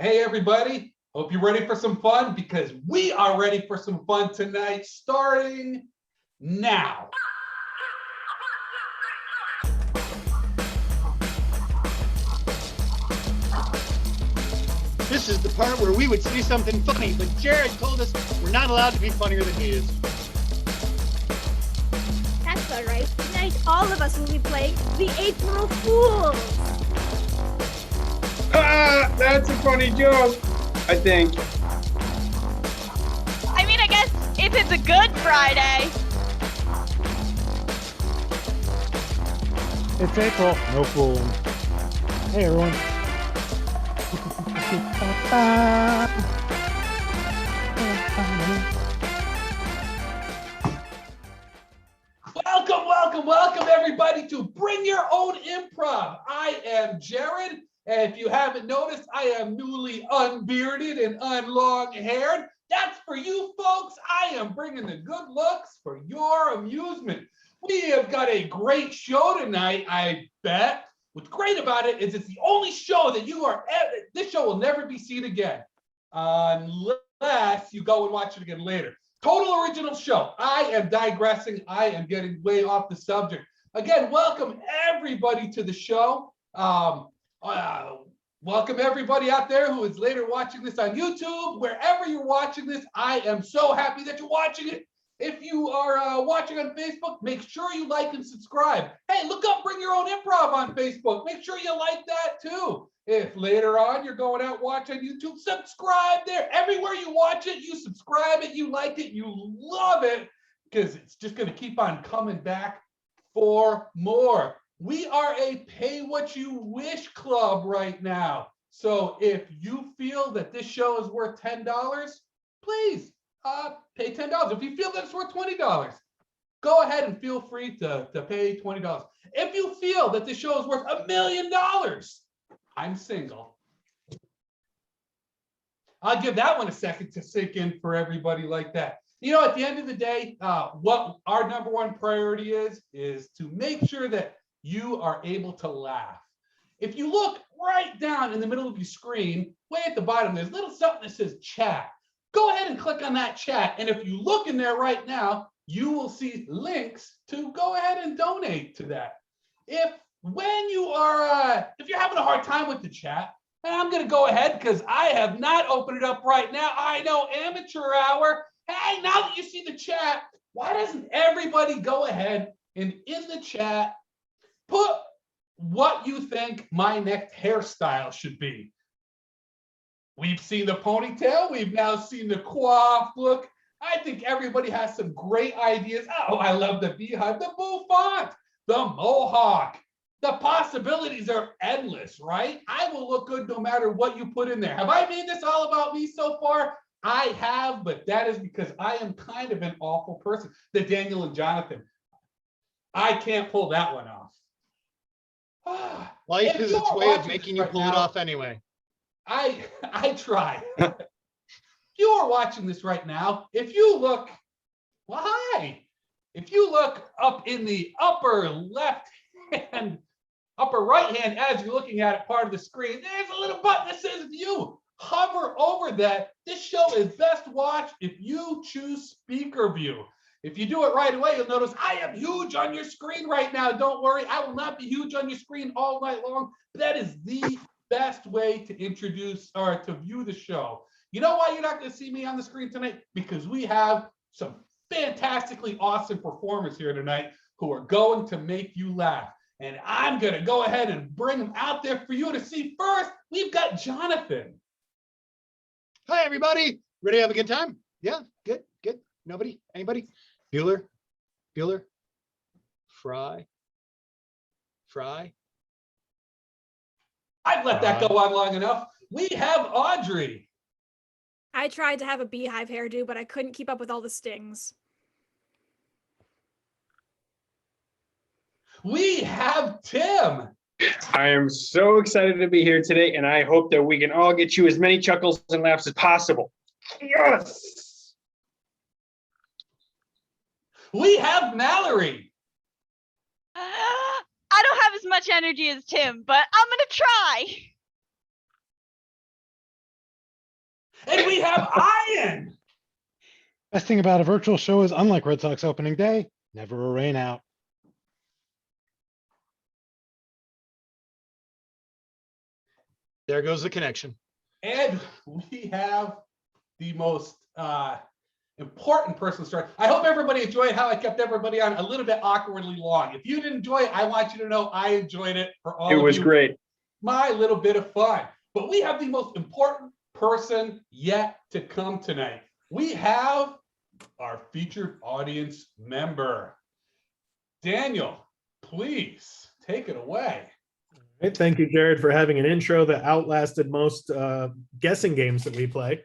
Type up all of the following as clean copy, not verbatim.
Hey, everybody. Hope you're ready for some fun because we are ready for some fun tonight, starting now. This is the part where we would say something funny, but Jared told us we're not allowed to be funnier than he is. That's all right. Tonight, all of us will be playing the April Fools. Ah, that's a funny joke, I think. I mean, I guess if it's a good Friday. It's April. No fool. Hey, everyone. Welcome, everybody, to Bring Your Own Improv. I am Jared, and if you haven't noticed, I am newly unbearded and unlong-haired. That's for you folks. I am bringing the good looks for your amusement. We have got a great show tonight, I bet. What's great about it is it's the only show that this show will never be seen again, unless you go and watch it again later. Total original show. I am digressing. I am getting way off the subject. Again, welcome everybody to the show. Welcome everybody out there who is later watching this on YouTube. Wherever you're watching this, I am so happy that you're watching it. If you are watching on Facebook, make sure you like and subscribe. Hey, look up Bring Your Own Improv on Facebook. Make sure you like that too. If later on you're going out watching YouTube, subscribe there. Everywhere you watch it, you subscribe it, you like it, you love it, because it's just going to keep on coming back for more. We are a pay what you wish club right now. So if you feel that this show is worth $10, please pay $10. If you feel that it's worth $20, go ahead and feel free to pay $20. If you feel that this show is worth $1 million, I'm single. I'll give that one a second to sink in for everybody like that. You know, at the end of the day, what our number one priority is to make sure that you are able to laugh. If you look right down in the middle of your screen, way at the bottom, there's a little something that says chat. Go ahead and click on that chat. And if you look in there right now, you will see links to go ahead and donate to that. If you're having a hard time with the chat, and I'm going to go ahead because I have not opened it up right now. I know, amateur hour. Hey, now that you see the chat, why doesn't everybody go ahead and in the chat put what you think my next hairstyle should be? We've seen the ponytail. We've now seen the coif look. I think everybody has some great ideas. Oh, I love the beehive, the bouffant, the mohawk. The possibilities are endless, right? I will look good no matter what you put in there. Have I made this all about me so far? I have, but that is because I am kind of an awful person. The Daniel and Jonathan. I can't pull that one off. Life is its way of making you pull it off anyway. I try. If you are watching this right now, if you look, well, hi. If you look up in the upper left hand, upper right hand, as you're looking at it, part of the screen, there's a little button that says view. Hover over that. This show is best watched if you choose speaker view. If you do it right away, you'll notice I am huge on your screen right now. Don't worry, I will not be huge on your screen all night long. That is the best way to introduce or to view the show. You know why you're not going to see me on the screen tonight? Because we have some fantastically awesome performers here tonight who are going to make you laugh. And I'm going to go ahead and bring them out there for you to see. First, we've got Jonathan. Hi, everybody. Ready to have a good time? Yeah, good. Nobody? Anybody? Bueller? Fry? I've let that go on long enough. We have Audrey. I tried to have a beehive hairdo, but I couldn't keep up with all the stings. We have Tim. I am so excited to be here today, and I hope that we can all get you as many chuckles and laughs as possible. Yes! We have Mallory. I don't have as much energy as Tim, but I'm going to try. And we have Ian. Best thing about a virtual show is, unlike Red Sox opening day, never a rain out. There goes the connection. And we have the most important person to start. I hope everybody enjoyed how I kept everybody on a little bit awkwardly long. If you didn't enjoy it, I want you to know I enjoyed it for all of you. It was great. My little bit of fun. But we have the most important person yet to come tonight. We have our featured audience member. Daniel, please take it away. Hey, thank you, Jared, for having an intro that outlasted most guessing games that we play.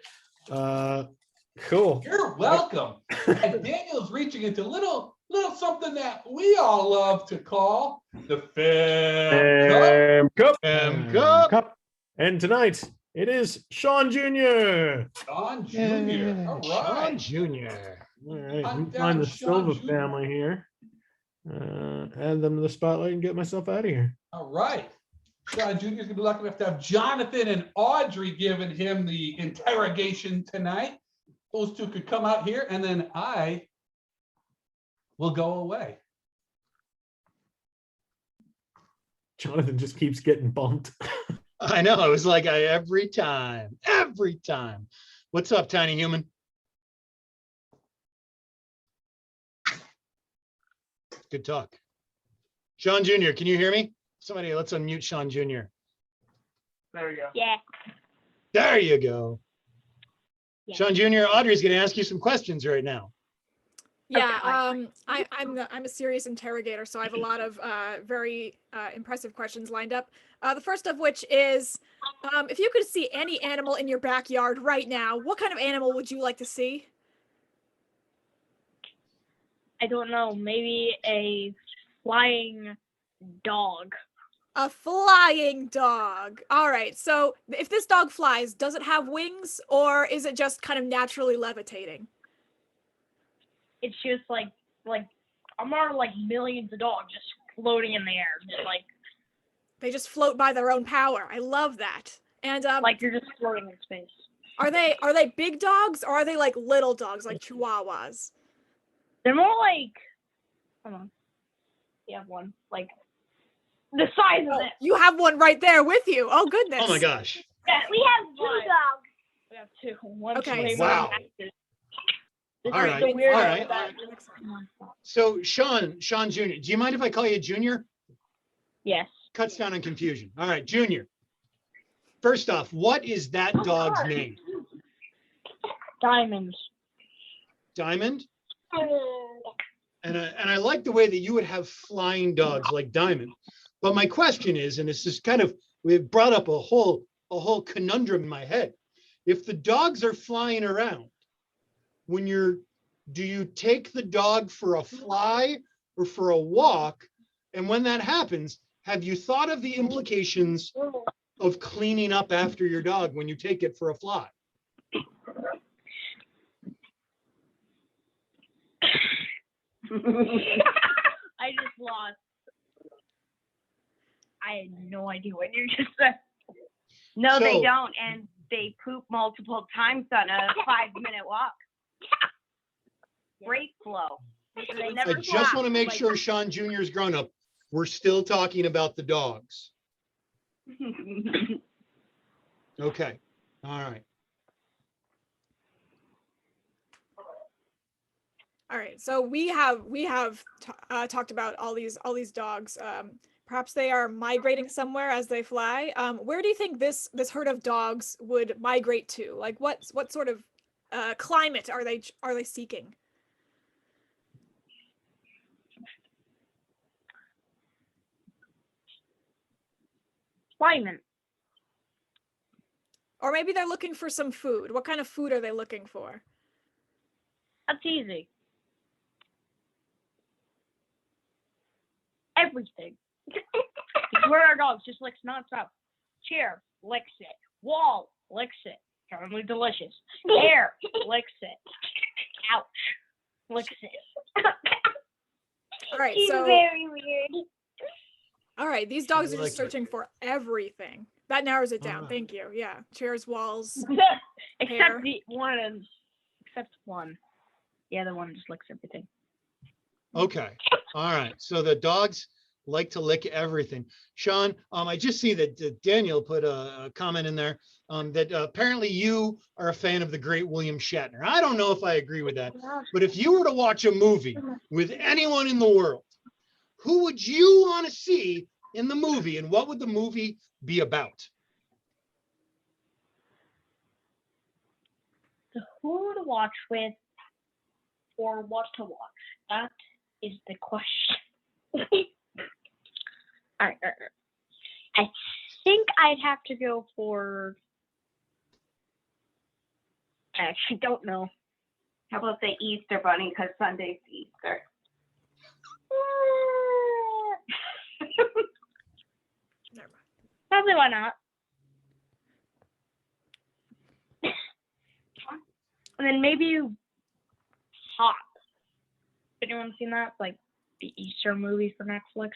Cool. You're welcome. And Daniel's reaching into little something that we all love to call the Fam Cup. Cup. And tonight it is Sean Jr. Sean Jr. Yeah. All Sean right. Jr. All right, Hunt we down find the Sean Silva Jr. family here. Add them to the spotlight and get myself out of here. All right. Sean Jr. is going to be lucky enough to have Jonathan and Audrey giving him the interrogation tonight. Those two could come out here, and then I will go away. Jonathan just keeps getting bumped. I know. It was like every time. What's up, tiny human? Good talk. Sean Jr., can you hear me? Somebody, let's unmute Sean Jr. There we go. Yeah. There you go. Yeah. Sean Jr., Audrey's going to ask you some questions right now. Yeah, I'm a serious interrogator, so I have a lot of very impressive questions lined up. The first of which is, if you could see any animal in your backyard right now, what kind of animal would you like to see? I don't know. Maybe a flying dog. A flying dog. All right, so if this dog flies, does it have wings, or is it just kind of naturally levitating? It's just like I'm are like millions of dogs just floating in the air, just like They just float by their own power. I love that. And like you're just floating in space. are they big dogs, or are they like little dogs, like Chihuahuas? They're more like, hold on, you have one like the size of Oh, this. you have one right there with you. Oh goodness. Oh my gosh. Yeah, We have two dogs. we have two. One Okay, wow. This All is right, the weird all right. that- So Sean Jr., do you mind if I call you Junior? Yes. Cuts down on confusion. All right, Junior. First off, what is that dog's name? Diamonds. Diamond? And I like the way that you would have flying dogs like Diamond. But my question is, and this is kind of, we've brought up a whole conundrum in my head. If the dogs are flying around, do you take the dog for a fly or for a walk? And when that happens, have you thought of the implications of cleaning up after your dog when you take it for a fly? I just lost. I had no idea what you just said. No, they So- don't, and they poop multiple times on a 5-minute walk. Great flow. They never I just flop. want to make Like- sure Sean Jr. is grown up. We're still talking about the dogs. Okay. All right. All right, so we have talked about all these dogs. Perhaps they are migrating somewhere as they fly. Where do you think this herd of dogs would migrate to? Like, what sort of climate are they seeking? Climate. Or maybe they're looking for some food. What kind of food are they looking for? That's easy. Everything. Where are dogs? Just licks nonstop. Chair, licks it. Wall, licks it. Totally delicious. Air, licks it. Couch, licks it. All right, He's so very weird. all right, these dogs are like just searching for everything. That narrows it down. Alright. Thank you. Yeah, chairs, walls. Except Hair. the one is, except one. The other one just licks everything. Okay, all right. So the dogs like to lick everything. Sean, I just see that Daniel put a comment in there that apparently you are a fan of the great William Shatner. I don't know if I agree with that, but if you were to watch a movie with anyone in the world, who would you want to see in the movie, and what would the movie be about? So who to watch with or what to watch? That is the question. All right. I think I'd have to go for. I actually don't know. How about the Easter Bunny? Because Sunday's Easter. Never mind. Probably why not. And then maybe Hop. Anyone seen that? Like the Easter movie for Netflix.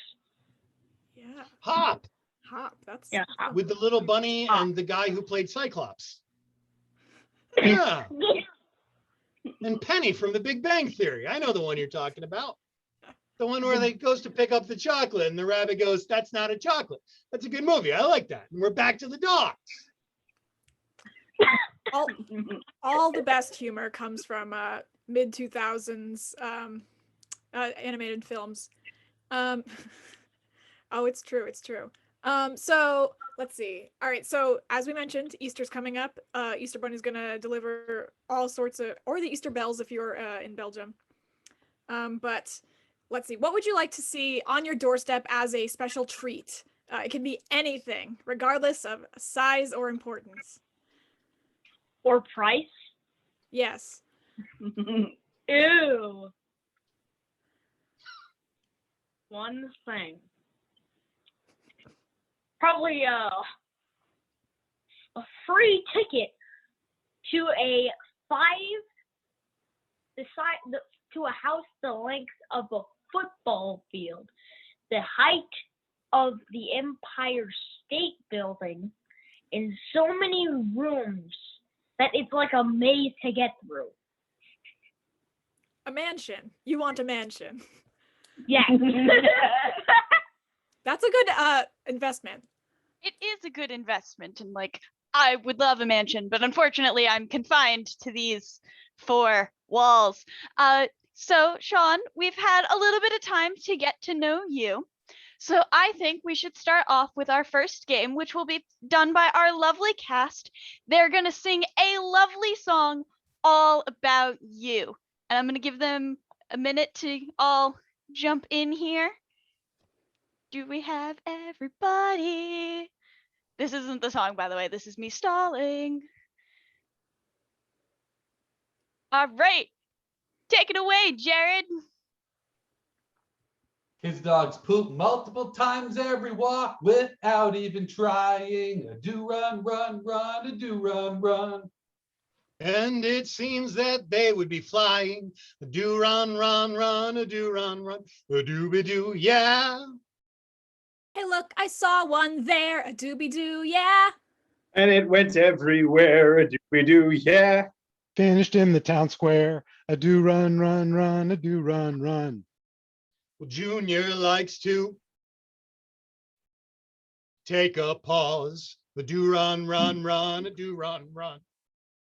Yeah. Hop Hop. That's Yeah, Hop. with the little bunny and the guy who played Cyclops. Yeah. And Penny from The Big Bang Theory. I know the one you're talking about. The one where they goes to pick up the chocolate and the rabbit goes, "That's not a chocolate." That's a good movie. I like that. And we're back to the dogs. all the best humor comes from mid 2000s animated films. Oh, it's true. It's true. So let's see. All right. So as we mentioned, Easter's coming up. Easter Bunny's gonna deliver all sorts of, or the Easter bells if you're in Belgium. But let's see. What would you like to see on your doorstep as a special treat? It can be anything, regardless of size or importance. Or price. Yes. Ew. One thing. Probably a free ticket to a to a house the length of a football field, the height of the Empire State Building, in so many rooms that it's like a maze to get through. A mansion. You want a mansion. Yes. That's a good investment. It is a good investment, and like I would love a mansion, but unfortunately I'm confined to these 4 walls. So Sean, we've had a little bit of time to get to know you. So I think we should start off with our first game, which will be done by our lovely cast. They're going to sing a lovely song all about you. And I'm going to give them a minute to all jump in here. Do we have everybody? This isn't the song, by the way. This is me stalling. All right. Take it away, Jared. His dogs poop multiple times every walk without even trying. A do run, run, run, a do run, run. And it seems that they would be flying. A do run, run, run, a do run, run, a dooby doo, yeah. Hey, look, I saw one there. A doobie doo, yeah. And it went everywhere. A dooby doo, yeah. Finished in the town square. A do run, run, run, a do run, run. Well, Junior likes to take a pause. A do run, run, run, a do run, run.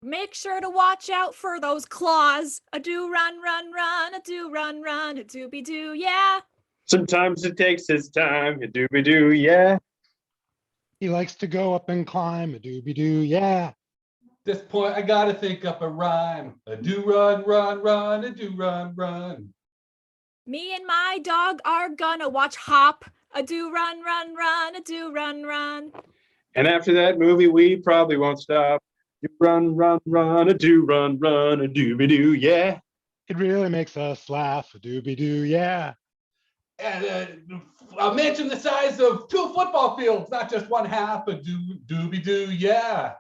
Make sure to watch out for those claws. A do run, run, run, a do run, run, a doobie doo, yeah. Sometimes it takes his time. A dooby doo, yeah. He likes to go up and climb. A doobie doo, yeah. At this point, I gotta think up a rhyme. A do run, run, run, a do run, run. Me and my dog are gonna watch Hop. A do run, run, run, a do run, run. And after that movie, we probably won't stop. Do run, run, run, a do run, run, a dooby doo, yeah. It really makes us laugh. A doobie doo, yeah. And a mansion the size of 2 football fields, not just one half. A doobie doo, yeah.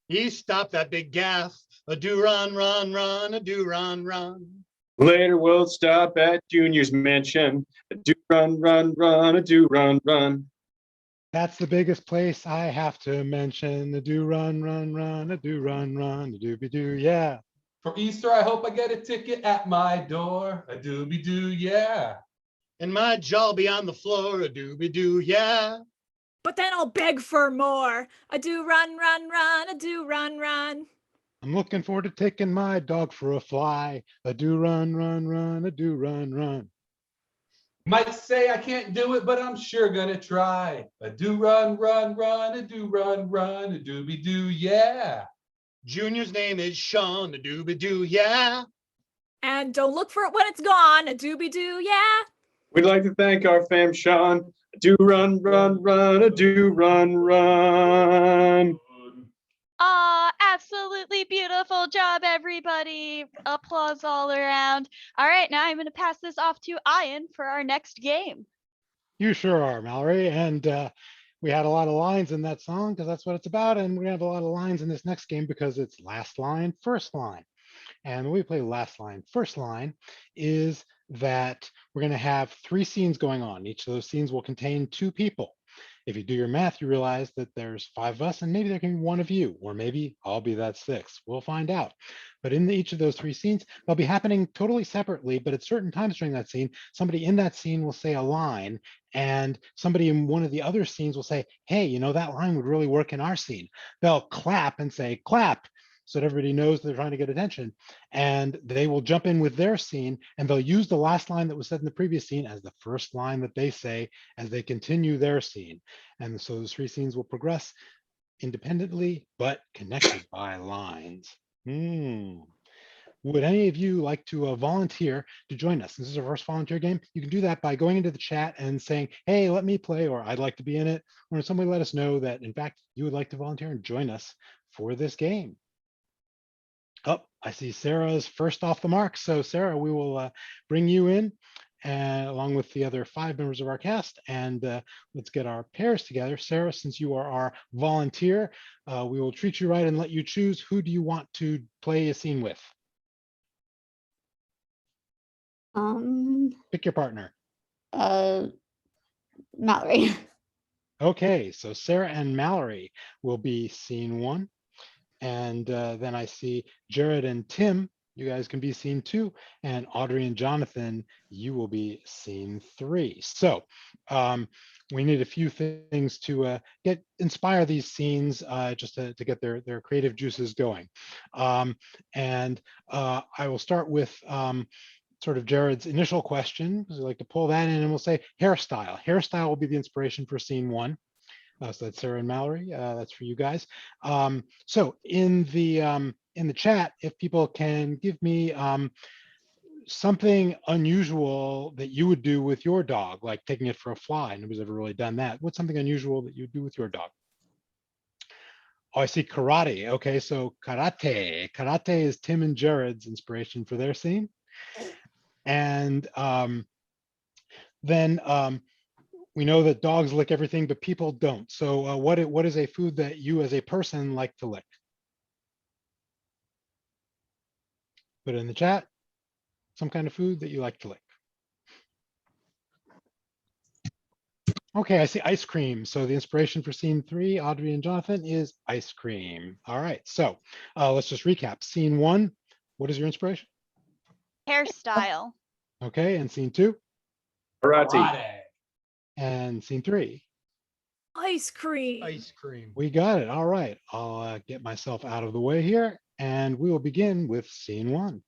He stopped that big gaff. A do run, run, run, a do run, run. Later we'll stop at Junior's mansion. A do run, run, run, a do run, run. That's the biggest place I have to mention. A do run, run, run, a do run, run, a doobie doo, yeah. For Easter, I hope I get a ticket at my door. A doobie doo, yeah. And my jaw'll be on the floor, a doobie doo, yeah. But then I'll beg for more. A do run, run, run, a do run, run. I'm looking forward to taking my dog for a fly. A do run, run, run, a do run, run. Might say I can't do it, but I'm sure gonna try. A do run, run, run, a do run, run, a doobie doo, yeah. Junior's name is Sean, a doobie doo, yeah. And don't look for it when it's gone. A doobie doo, yeah. We'd like to thank our fam Sean. A do run, run, run, a do run, run. Absolutely beautiful job, everybody. Applause all around. All right, now I'm going to pass this off to Ian for our next game. You sure are, Mallory. And we had a lot of lines in that song because that's what it's about. And we're gonna have a lot of lines in this next game because it's last line, first line. And when we play last line, first line is that we're gonna have 3 scenes going on. Each of those scenes will contain 2 people. If you do your math, you realize that there's 5 of us and maybe there can be 1 of you, or maybe I'll be that 6th. We'll find out. But in each of those 3 scenes, they'll be happening totally separately, but at certain times during that scene, somebody in that scene will say a line and somebody in one of the other scenes will say, hey, you know, that line would really work in our scene. They'll clap and say, clap, so that everybody knows they're trying to get attention. And they will jump in with their scene and they'll use the last line that was said in the previous scene as the first line that they say as they continue their scene. And so those 3 scenes will progress independently, but connected by lines. Would any of you like to volunteer to join us? This is our first volunteer game. You can do that by going into the chat and saying, hey, let me play, or I'd like to be in it. Or somebody let us know that, in fact, you would like to volunteer and join us for this game. Oh, I see Sarah's first off the mark. So Sarah, we will bring you in along with the other 5 members of our cast, and let's get our pairs together. Sarah, since you are our volunteer, we will treat you right and let you choose who do you want to play a scene with. Pick your partner. Mallory. Okay, so Sarah and Mallory will be scene 1. And then I see Jared and Tim, you guys can be scene 2, and Audrey and Jonathan, you will be scene 3. So we need a few things to inspire these scenes just to get their creative juices going. And I will start with sort of Jared's initial question, because we like to pull that in, and we'll say hairstyle. Hairstyle will be the inspiration for scene 1. So that's Sarah and Mallory. That's for you guys. So in the chat, if people can give me something unusual that you would do with your dog, like taking it for a fly. Nobody's ever really done that. What's something unusual that you do with your dog? Oh, I see karate. Okay, so karate. Karate is Tim and Jared's inspiration for their scene. And then we know that dogs lick everything, but people don't. So what is a food that you as a person like to lick? Put it in the chat. Some kind of food that you like to lick. Okay, I see ice cream. So the inspiration for scene 3, Audrey and Jonathan, is ice cream. All right, so let's just recap. Scene 1, what is your inspiration? Hairstyle. Okay, and scene 2? Karate. And scene 3? Ice cream. Ice cream. We got it. All right, I'll get myself out of the way here, and we will begin with scene 1.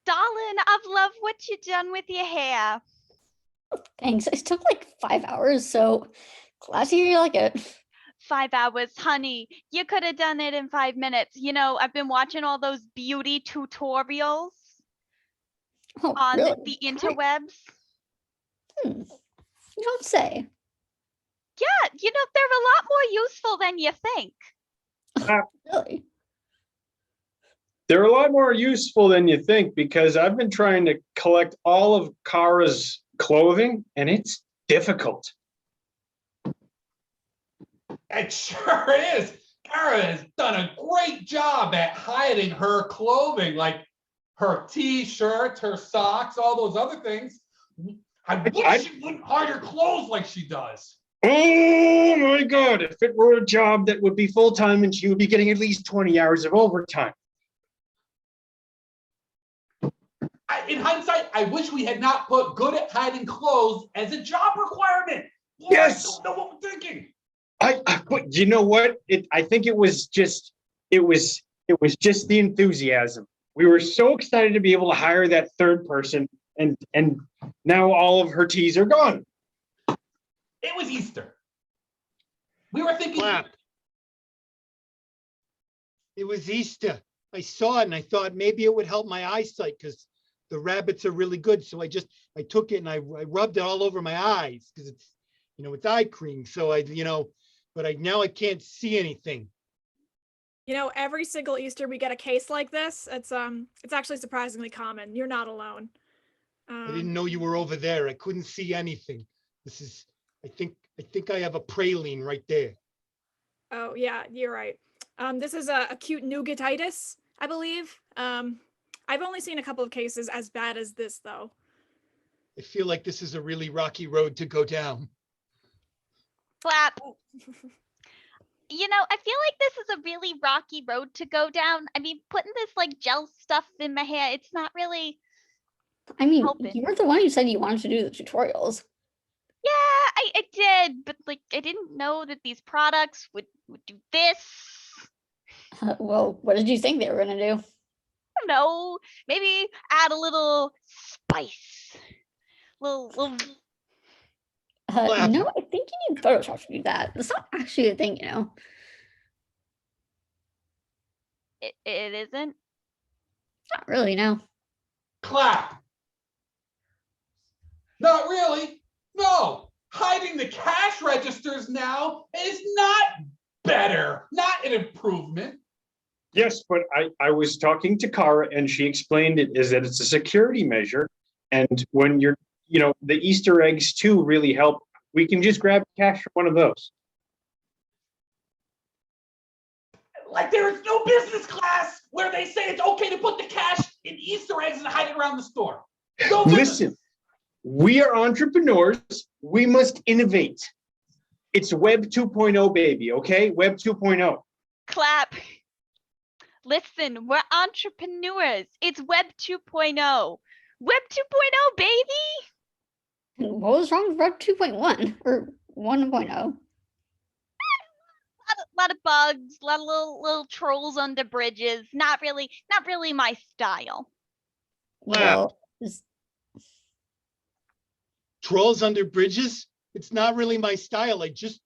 Darling, I've loved what you done with your hair. Thanks. It took like 5 hours, so glad to hear you like it. 5 hours, honey. You could have done it in 5 minutes. You know, I've been watching all those beauty tutorials on really? the interwebs. You don't say. Yeah, you know, they're a lot more useful than you think. Really? They're a lot more useful than you think, because I've been trying to collect all of Kara's clothing and it's difficult. It sure is. Kara has done a great job at hiding her clothing, like her t-shirts, her socks, all those other things. I wish she wouldn't hide her clothes like she does. Oh my God, if it were a job that would be full-time and she would be getting at least 20 hours of overtime. In hindsight, I wish we had not put good at hiding clothes as a job requirement. Boy, Yes. I don't know what we're thinking. But you know what? I think it was just the enthusiasm. We were so excited to be able to hire that third person, and now all of her teas are gone. It was Easter. We were thinking. Clap. It was Easter. I saw it and I thought maybe it would help my eyesight because the rabbits are really good. So I took it and I rubbed it all over my eyes because it's, it's eye cream. So now I can't see anything. Every single Easter we get a case like this. It's actually surprisingly common. You're not alone. I didn't know you were over there. I couldn't see anything. I think I have a praline right there. Oh yeah, you're right. This is a acute nougatitis, I believe. I've only seen a couple of cases as bad as this though. I feel like this is a really rocky road to go down. Clap. I feel like this is a really rocky road to go down. I mean, putting this like gel stuff in my hair, it's not really. I mean, helping. you were the one who said you wanted to do the tutorials. Yeah, I did, but like I didn't know that these products would do this. Well, what did you think they were going to do? I don't know. Maybe add a little spice. Little. No, I think you need Photoshop to do that. That's not actually a thing, It isn't. Not really, no. Clap. Not really. No. Hiding the cash registers now is not better, not an improvement. Yes, but I was talking to Kara and she explained it is that it's a security measure. And when you're, the Easter eggs too really help. We can just grab cash from one of those. Like there is no business class where they say it's okay to put the cash in Easter eggs and hide it around the store. No business. Listen, we are entrepreneurs. We must innovate. It's Web 2.0, baby, okay? Web 2.0. Clap. Listen, we're entrepreneurs. It's Web 2.0. Web 2.0, baby. What was wrong with Web 2.1 or 1.0? A lot of bugs, a lot of little trolls under bridges. Not really my style. Well, Trolls under bridges? It's not really my style. I just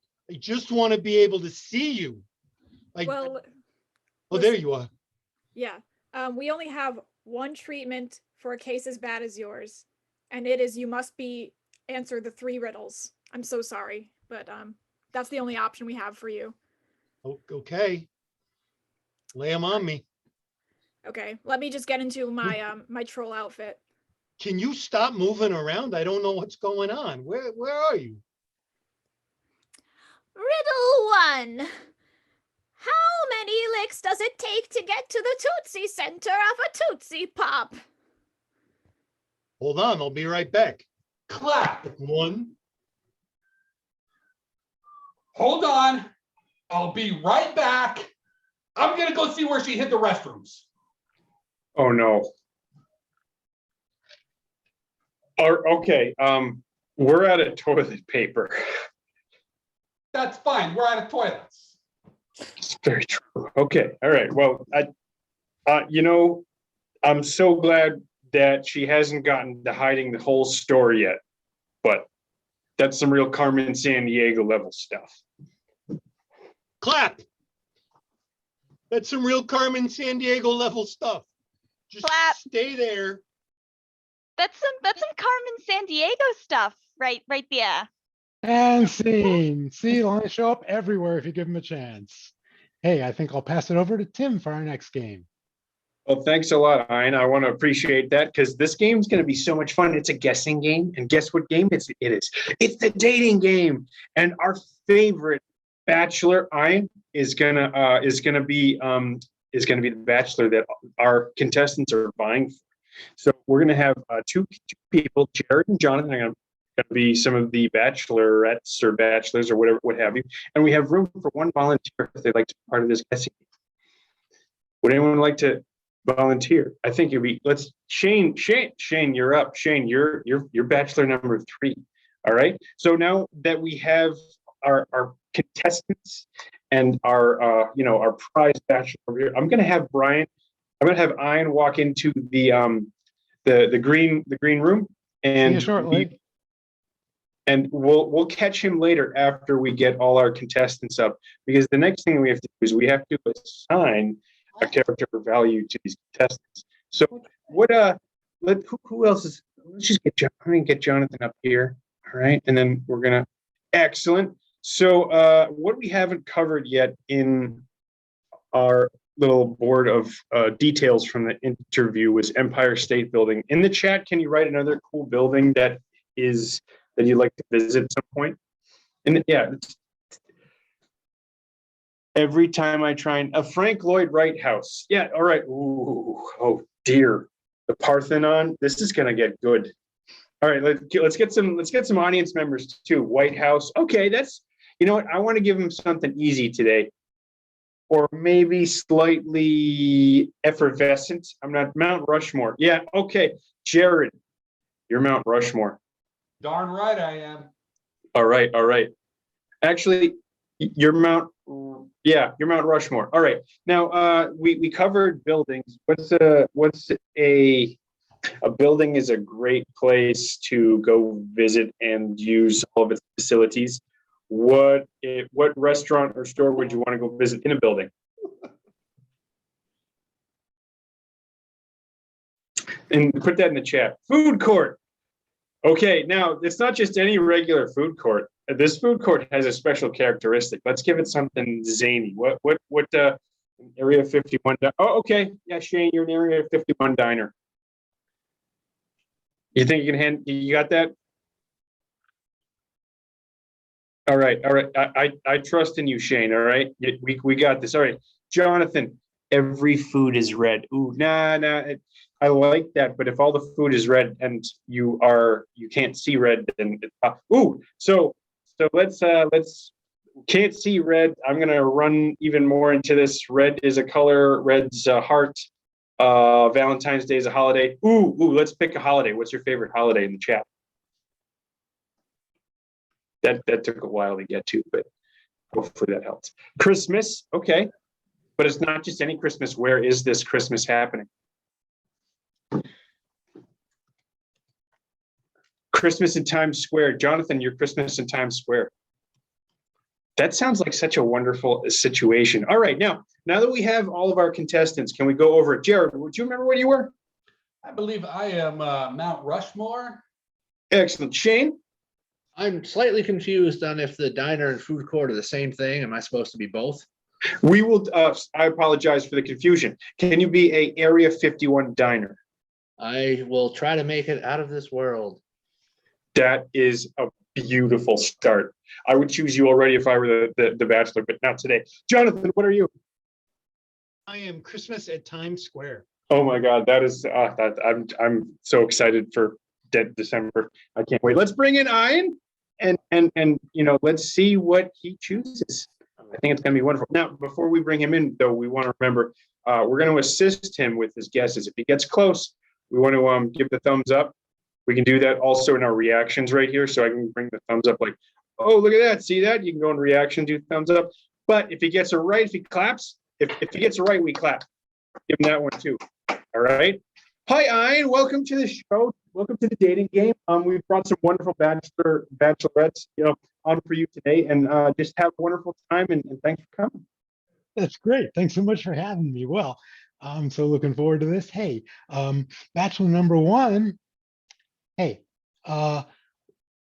want to be able to see you. Well, oh, there you are. yeah. We only have one treatment for a case as bad as yours, and it is you must answer the 3 riddles. I'm so sorry, but that's the only option we have for you. Okay. Lay them on me. Okay, let me just get into my my troll outfit. Can you stop moving around? I don't know what's going on. Where are you? Riddle 1. How many licks does it take to get to the Tootsie center of a Tootsie Pop? Hold on, I'll be right back. Clap. 1. Hold on. I'll be right back. I'm going to go see where she hit the restrooms. Oh, no. Okay, we're out of toilet paper. That's fine. We're out of toilets. It's very true. Okay, all right. Well, I'm so glad that she hasn't gotten to hiding the whole story yet, but that's some real Carmen Sandiego level stuff. Clap. That's some real Carmen Sandiego level stuff. Just Clap. Stay there. That's some Carmen Sandiego stuff right there. And scene. See, he'll only show up everywhere if you give him a chance. Hey, I think I'll pass it over to Tim for our next game. Well, thanks a lot, Hein. I want to appreciate that because this game's going to be so much fun. It's a guessing game, and guess what game it is? It's the dating game, and our favorite bachelor, Hein, is gonna be the bachelor that our contestants are vying for. So we're gonna have two people, Jared and Jonathan. going to be some of the bachelorettes or bachelors or whatever, what have you. And we have room for one volunteer if they'd like to be part of this guessing. Would anyone like to volunteer? I think it'd be, Shane, you're up. Shane, you're bachelor number 3. All right. So now that we have our contestants and our prize bachelor over here, I'm going to have Ian walk into the green room, and shortly. And we'll catch him later after we get all our contestants up, because the next thing we have to do is we have to assign a character value to these contestants. So what who else is, let's just get Jonathan up here. All right, and then we're gonna, excellent. So what we haven't covered yet in our little board of details from the interview was Empire State Building. In the chat, can you write another cool building that you'd like to visit at some point? And yeah, every time I try a Frank Lloyd Wright house. Yeah, all right. Ooh, oh dear, the Parthenon. This is gonna get good. All right, let's get some audience members too. White House. Okay, you know what? I want to give them something easy today, or maybe slightly effervescent. I'm not Mount Rushmore. Yeah, okay, Jared, you're Mount Rushmore. Darn right I am. All right. Actually, you're Mount Rushmore. All right. Now we covered buildings. A building is a great place to go visit and use all of its facilities. What restaurant or store would you want to go visit in a building? And put that in the chat. Food court. Okay, now it's not just any regular food court. This food court has a special characteristic. Let's give it something zany. What Area 51? Oh, okay. Yeah, Shane, you're in Area 51 diner. You think you got that? All right. I trust in you, Shane. All right. We got this. All right. Jonathan, every food is red. Ooh, nah. I like that, but if all the food is red and you can't see red, then so let's can't see red. I'm gonna run even more into this. Red is a color. Red's a heart. Valentine's Day is a holiday. Ooh, let's pick a holiday. What's your favorite holiday in the chat? That took a while to get to, but hopefully that helps. Christmas, okay, but it's not just any Christmas. Where is this Christmas happening? Christmas in Times Square. Jonathan, your Christmas in Times Square. That sounds like such a wonderful situation. All right, now that we have all of our contestants, can we go over it? Jared, would you remember what you were? I believe I am Mount Rushmore. Excellent. Shane? I'm slightly confused on if the diner and food court are the same thing. Am I supposed to be both? We will, I apologize for the confusion. Can you be a Area 51 diner? I will try to make it out of this world. That is a beautiful start. I would choose you already if I were the bachelor, but not today. Jonathan, what are you? I am Christmas at Times Square. Oh my God, that is I'm so excited for December. I can't wait. Let's bring in Ian and let's see what he chooses. I think it's gonna be wonderful. Now, before we bring him in, though, we want to remember we're going to assist him with his guesses. If he gets close, we want to give the thumbs up. We can do that also in our reactions right here. So I can bring the thumbs up like, oh, look at that. See that? You can go in reaction, do thumbs up. But if he gets it right, if he claps, if he gets it right, we clap. Give him that one too. All right. Hi, Ian. Welcome to the show. Welcome to the dating game. We've brought some wonderful bachelorettes, on for you today, and just have a wonderful time. And thanks for coming. That's great. Thanks so much for having me. Well, I'm so looking forward to this. Hey, bachelor number 1. Hey,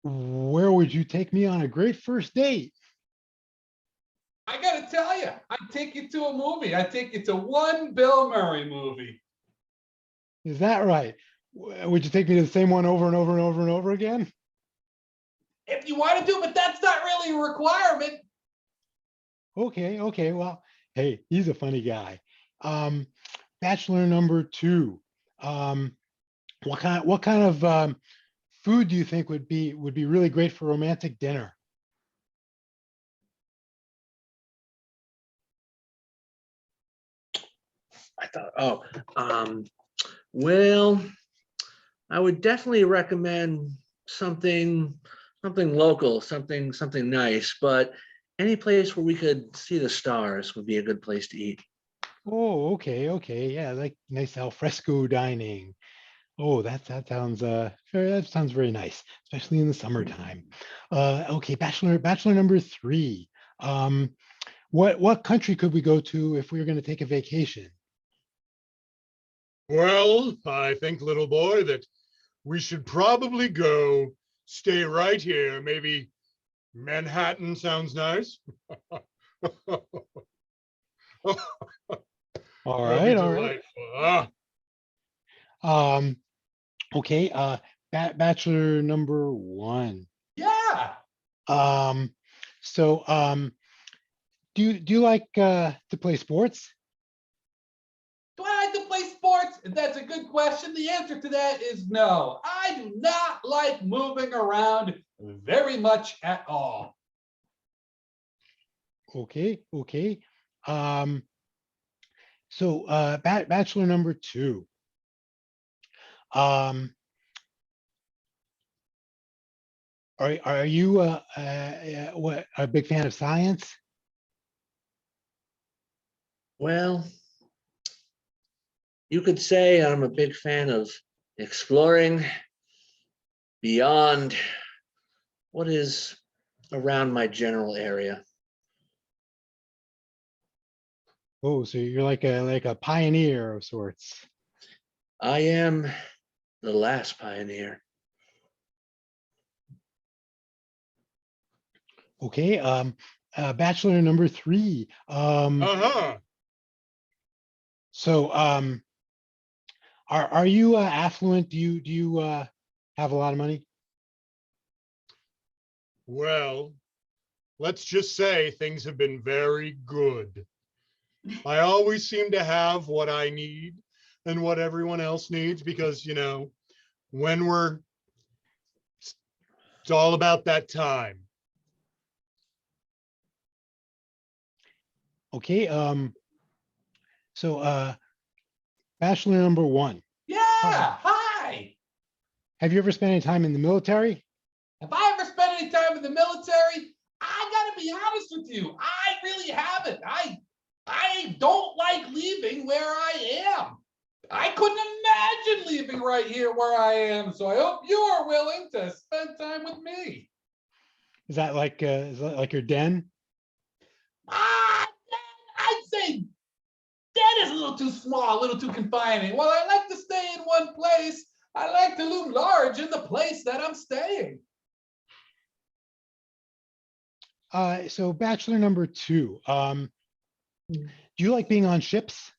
where would you take me on a great first date? I gotta tell you, I'd take you to a movie. I'd take you to one Bill Murray movie. Is that right? Would you take me to the same one over and over and over and over again? If you want to do, but that's not really a requirement. Okay. Well, hey, he's a funny guy. Bachelor number 2. What kind of food do you think would be really great for romantic dinner? I thought, well, I would definitely recommend something local, something nice, but any place where we could see the stars would be a good place to eat. Oh, okay, yeah, like nice al fresco dining. Oh, that sounds that sounds very nice, especially in the summertime. Okay, bachelor number 3. What country could we go to if we were going to take a vacation? Well, I think, little boy, that we should probably stay right here. Maybe Manhattan sounds nice. All That'll be right, all right. delightful. Okay, bachelor number 1. Yeah. So do you like to play sports? Do I like to play sports? That's a good question. The answer to that is no. I do not like moving around very much at all. Okay. So bachelor number 2. Um, are you what, a big fan of science? Well, you could say I'm a big fan of exploring beyond what is around my general area. Oh, so you're like a pioneer of sorts. I am the last pioneer. Okay. Bachelor number 3. So are you affluent? Do you have a lot of money? Well, let's just say things have been very good. I always seem to have what I need and what everyone else needs because, when it's all about that time. Okay. So bachelor number 1. Yeah. Hi. Have you ever spent any time in the military? Have I ever spent any time in the military? I gotta be honest with you. I really haven't. I don't like leaving where I am. I couldn't imagine leaving right here where I am. So I hope you are willing to spend time with me. Is that like your den? I'd say that is a little too small, a little too confining. While I like to stay in one place, I like to loom large in the place that I'm staying. So bachelor number 2. Do you like being on ships?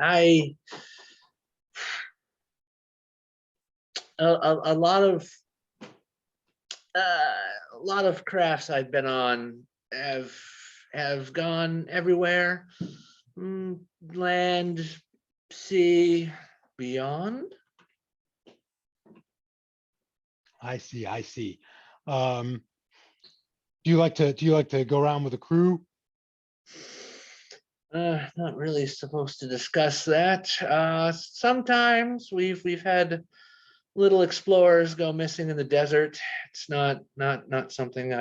A lot of crafts I've been on have gone everywhere, land, sea, beyond. I see. Do you like to go around with a crew? Not really supposed to discuss that. Sometimes we've had little explorers go missing in the desert. It's not something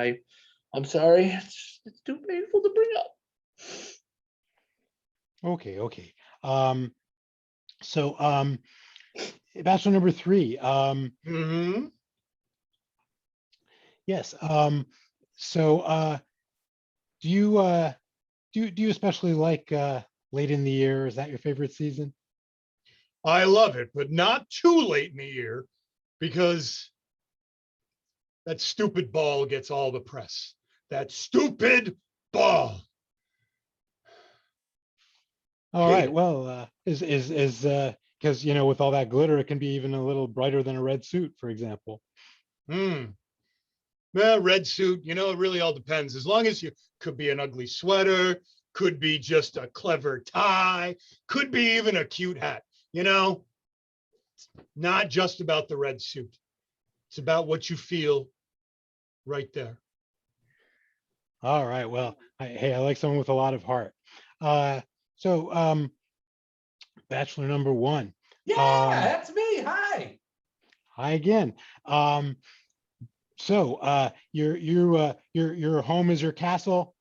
I'm sorry. It's too painful to bring up. Okay. So bachelor number 3. Yes. So do you especially like late in the year? Is that your favorite season? I love it, but not too late in the year because that stupid ball gets all the press. That stupid ball. All right. Well, is because with all that glitter, it can be even a little brighter than a red suit, for example. Well, red suit, it really all depends. As long as you could be an ugly sweater, could be just a clever tie, could be even a cute hat, Not just about the red suit. It's about what you feel right there. All right. Well, hey, I like someone with a lot of heart. So, bachelor number one. Yeah, that's me. Hi. Hi again. Your home is your castle.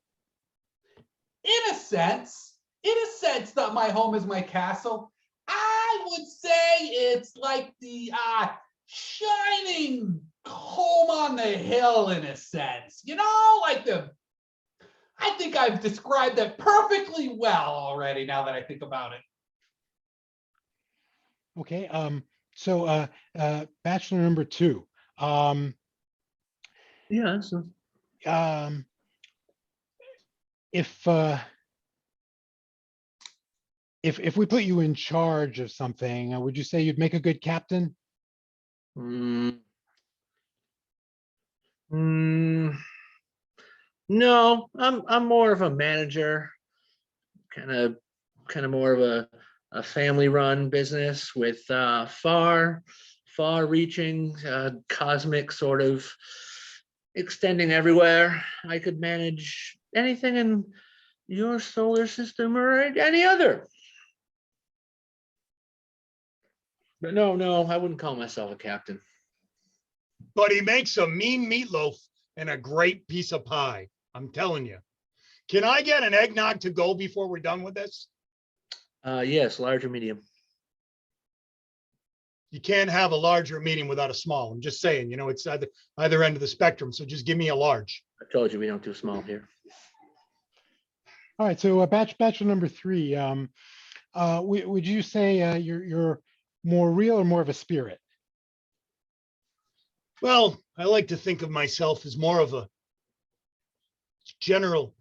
In a sense, that my home is my castle. I would say it's like the shining home on the hill in a sense. You know, I think I've described it perfectly well already now that I think about it. Okay. Bachelor number two. Yeah. So If we put you in charge of something, would you say you'd make a good captain? No, I'm more of a manager, kind of more of a family run business with far reaching cosmic sort of extending everywhere. I could manage anything in your solar system or any other. But no, I wouldn't call myself a captain. But he makes a mean meatloaf and a great piece of pie. I'm telling you. Can I get an eggnog to go before we're done with this? Yes, large or medium. You can't have a large or medium without a small. I'm just saying, it's either end of the spectrum. So just give me a large. I told you we don't do small here. All right. So bachelor number three. Would you say you're more real or more of a spirit? Well, I like to think of myself as more of a general,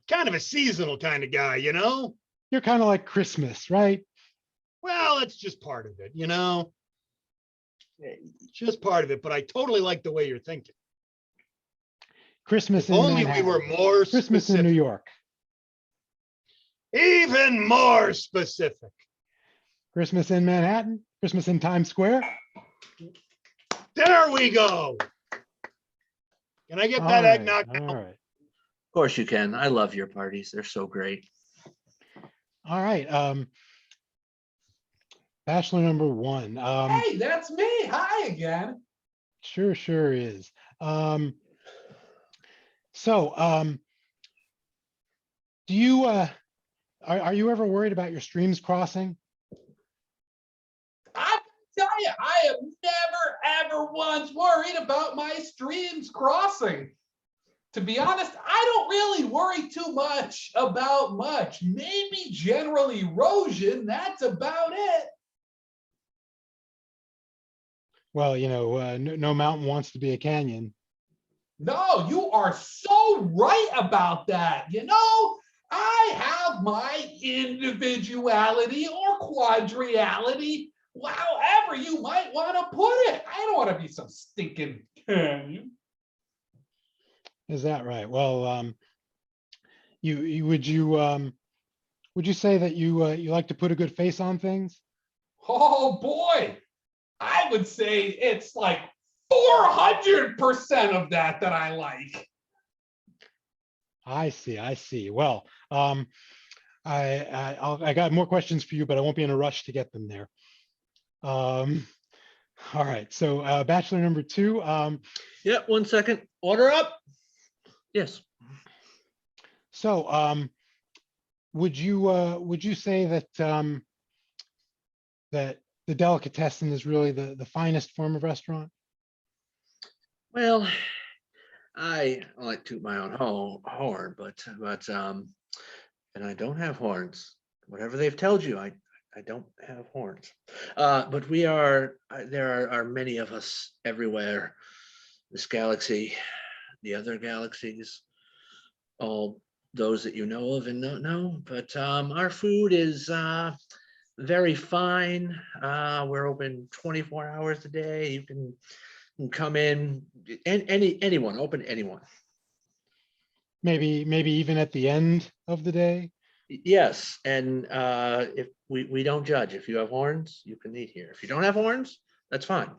kind of a seasonal kind of guy, You're kind of like Christmas, right? Well, that's just part of it, Just part of it, but I totally like the way you're thinking. Christmas If only Manhattan. we were more Christmas specific. in New York. Even more specific. Christmas in Manhattan. Christmas in Times Square. There we go. Can I get All that right, eggnog? all right. Of course you can. I love your parties. They're so great. All right. Bachelor number one. Hey, that's me. Hi again. Sure is. Do you are you ever worried about your streams crossing? I tell you, I have never, ever once worried about my streams crossing. To be honest, I don't really worry too much about much. Maybe general erosion, that's about it. Well, no mountain wants to be a canyon. No, you are so right about that. I have my individuality or quadriality, however you might want to put it. I don't want to be some stinking canyon. Is that right? Well, would you say that you like to put a good face on things? Oh boy, I would say it's like 400% of that I like. I see. Well, I got more questions for you, but I won't be in a rush to get them there. All right. So, bachelor number two. Yeah, 1 second. Order up. Yes. So, would you say that that the delicatessen is really the finest form of restaurant? Well, I like to toot my own horn, but and I don't have horns. Whatever they've told you, I don't have horns. But there are many of us everywhere. This galaxy, the other galaxies, all those that you know of and don't know. But our food is very fine. We're open 24 hours a day. You can come in, anyone, open to anyone. Maybe even at the end of the day. Yes, and if we don't judge. If you have horns, you can eat here. If you don't have horns, that's fine.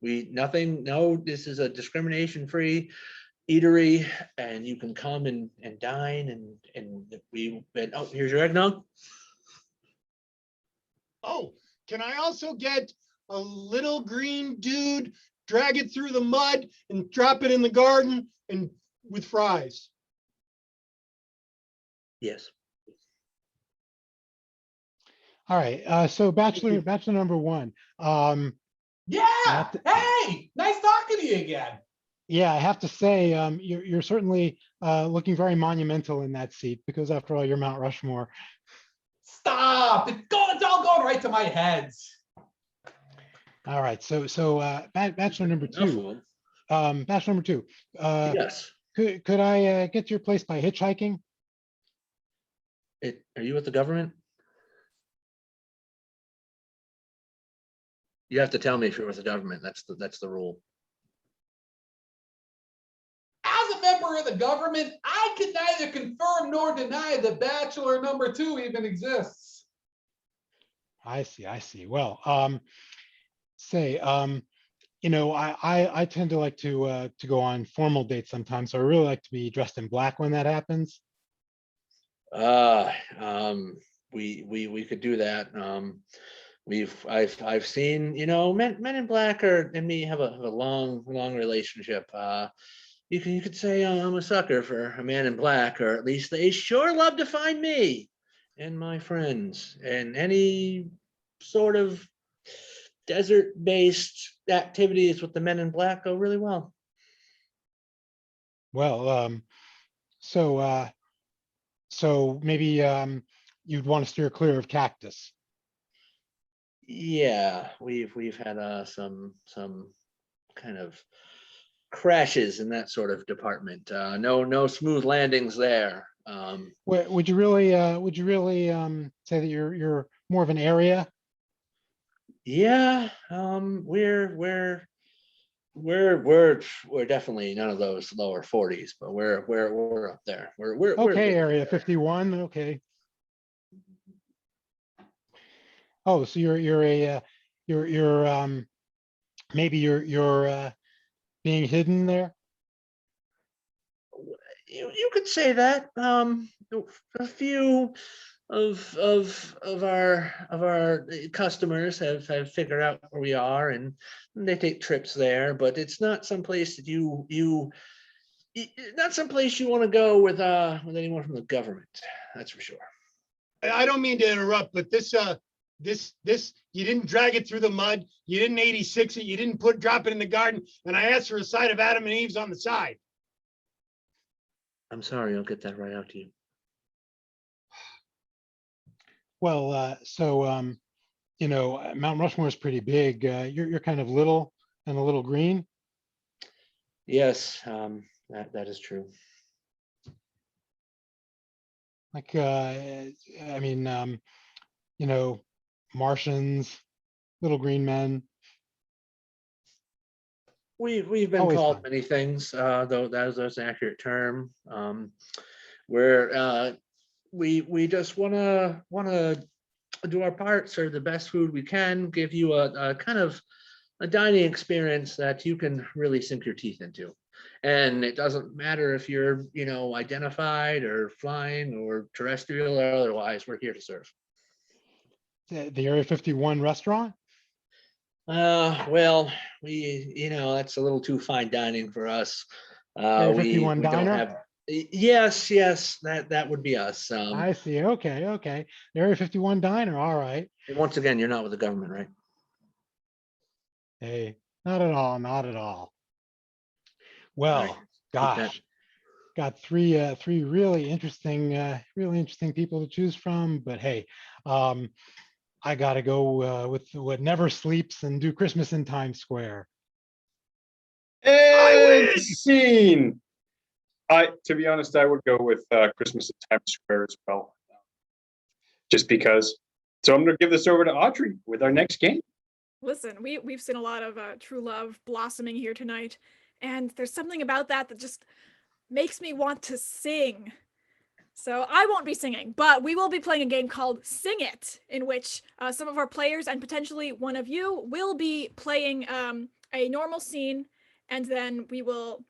No, this is a discrimination-free eatery, and you can come and dine, and oh, here's your eggnog. Oh, can I also get a little green dude, drag it through the mud and drop it in the garden and with fries? Yes. All right. So bachelor number one. Yeah. Hey, nice talking to you again. Yeah, I have to say, you're certainly looking very monumental in that seat, because after all, you're Mount Rushmore. Stop. It's all going right to my heads. All right. So bachelor number two. Bachelor number two. Yes. Could I get to your place by hitchhiking? Are you with the government? You have to tell me if you're with the government. That's the rule. As a member of the government, I can neither confirm nor deny that bachelor number two even exists. I see. Well, I tend to like to go on formal dates sometimes, so I really like to be dressed in black when that happens. We could do that. I've seen, men in black and me have a long relationship. You could say I'm a sucker for a man in black, or at least they sure love to find me and my friends, and any sort of desert-based activities with the men in black go really well. Well, so maybe you'd want to steer clear of cactus. Yeah, we've had some kind of crashes in that sort of department. No smooth landings there. Would you really say that you're more of an area? Yeah, we're definitely none of those lower 40s, but we're up there. We're okay. Area 51. Okay. Oh, so you're maybe you're being hidden there. You could say that. A few of our customers have figured out where we are, and they take trips there, but it's not someplace that not someplace you want to go with anyone from the government. That's for sure. I don't mean to interrupt, but this you didn't drag it through the mud, you didn't 86 it, you didn't drop it in the garden, and I asked for a side of Adam and Eve's on the side. I'm sorry, I'll get that right out to you. Well, Mount Rushmore is pretty big. You're kind of little and a little green. Yes, that is true. Like, Martians, little green men. We've been Always called fun. many things, though that's an accurate term. Where we just wanna do our part, serve the best food we can, give you a kind of a dining experience that you can really sink your teeth into. And it doesn't matter if you're, identified or flying or terrestrial or otherwise, we're here to serve. The Area 51 restaurant? Well, that's a little too fine dining for us. Area We 51 don't diner? have. Yes, that would be us. I see. Okay. Area 51 diner. All right. And once again, you're not with the government, right? Hey, not at all. Well, All right. gosh, got three really interesting people to choose from. But hey, I gotta go with what never sleeps and do Christmas in Times Square. And scene. To be honest, I would go with Christmas in Times Square as well, just because. So I'm going to give this over to Audrey with our next game. Listen, we've seen a lot of true love blossoming here tonight, and there's something about that just makes me want to sing. So I won't be singing, but we will be playing a game called Sing It, in which some of our players and potentially one of you will be playing a normal scene, and then we will,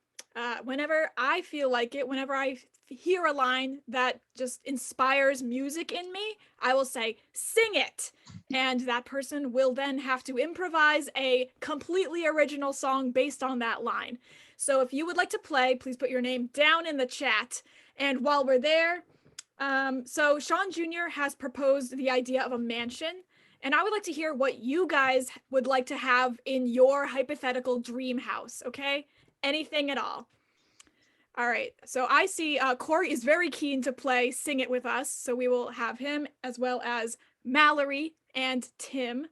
whenever I feel like it, whenever I hear a line that just inspires music in me, I will say, sing it. And that person will then have to improvise a completely original song based on that line. So if you would like to play, please put your name down in the chat. And while we're there, so Sean Jr. has proposed the idea of a mansion, and I would like to hear what you guys would like to have in your hypothetical dream house, okay? Anything at all. All right, so I see Corey is very keen to play Sing It with us, so we will have him as well as Mallory and Tim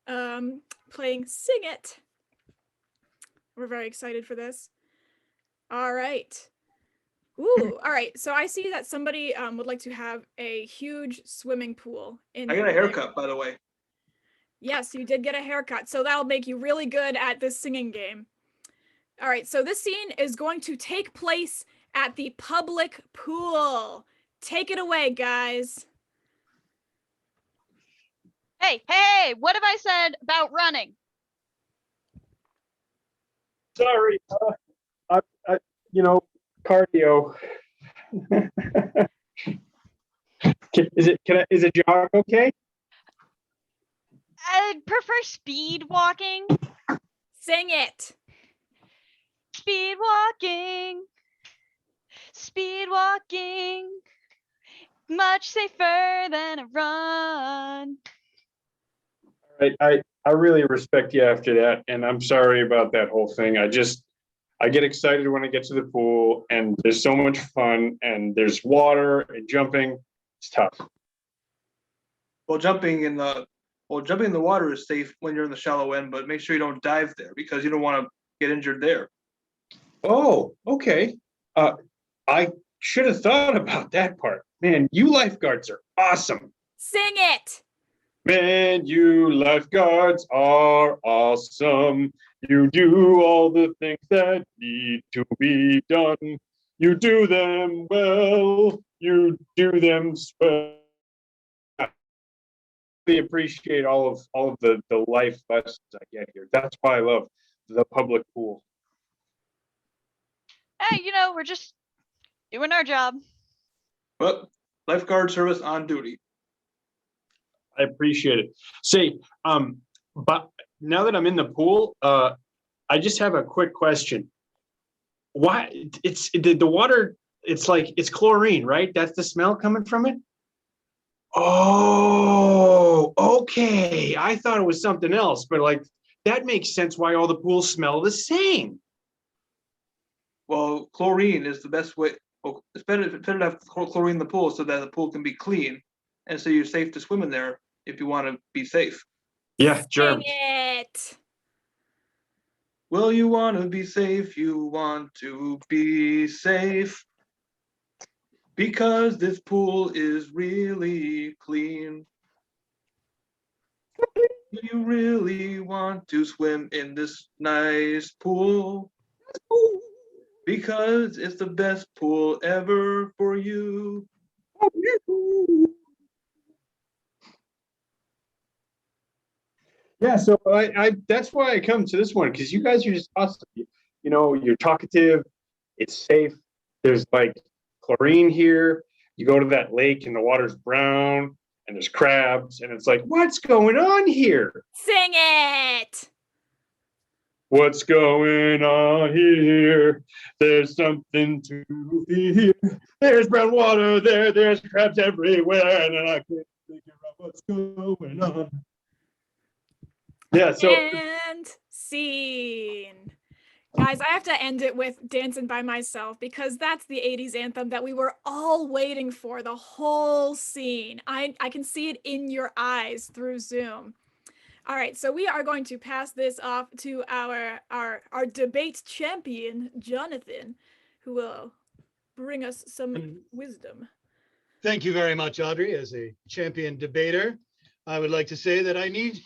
playing Sing It. We're very excited for this. All right. Ooh, all right. So I see that somebody would like to have a huge swimming pool in I got a haircut, by the way. Yes, you did get a haircut. So that'll make you really good at this singing game. All right. So this scene is going to take place at the public pool. Take it away, guys. Hey, hey, what have I said about running? Sorry, cardio. Is it jog okay? I'd prefer speed walking. Sing it. Speed walking. Speed walking. Much safer than a run. I really respect you after that, and I'm sorry about that whole thing. I get excited when I get to the pool, and there's so much fun, and there's water and jumping. It's tough. Well, jumping in the water is safe when you're in the shallow end, but make sure you don't dive there because you don't want to get injured there. Oh, okay. I should have thought about that part. Man, you lifeguards are awesome. Sing it. Man, you lifeguards are awesome. You do all the things that need to be done. You do them well. You do them well. I really appreciate all of the life lessons I get here. That's why I love the public pool. Hey, we're just doing our job. Well, lifeguard service on duty. I appreciate it. Say, but now that I'm in the pool, I just have a quick question. Why it's the water? It's like it's chlorine, right? That's the smell coming from it. Oh, okay. I thought it was something else, but like that makes sense why all the pools smell the same. Well, chlorine is the best way. Well, it's better to have chlorine in the pool so that the pool can be clean, and so you're safe to swim in there if you want to be safe. Yeah, germs. Sing it. Well, you want to be safe. You want to be safe because this pool is really clean. You really want to swim in this nice pool because it's the best pool ever for you. Yeah, so I that's why I come to this one, because you guys are just awesome. You're talkative, it's safe. There's like chlorine here. You go to that lake and the water's brown and there's crabs, and it's like, what's going on here? Sing it. What's going on here? There's something to fear. There's brown water there, there's crabs everywhere, and I can't figure out what's going on. Yeah, so And scene. Guys, I have to end it with Dancing by Myself because that's the 80s anthem that we were all waiting for the whole scene. I can see it in your eyes through Zoom. All right, so we are going to pass this off to our debate champion, Jonathan, who will bring us some wisdom. Thank you very much, Audrey. As a champion debater, I would like to say that I need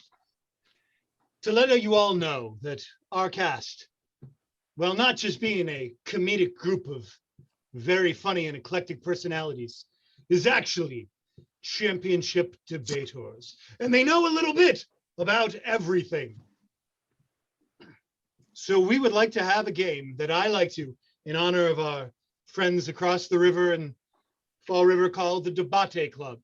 to let you all know that our cast, well, not just being a comedic group of very funny and eclectic personalities is actually championship debaters, and they know a little bit about everything. So we would like to have a game that I like to, in honor of our friends across the river and Fall River, called the Dabate Club.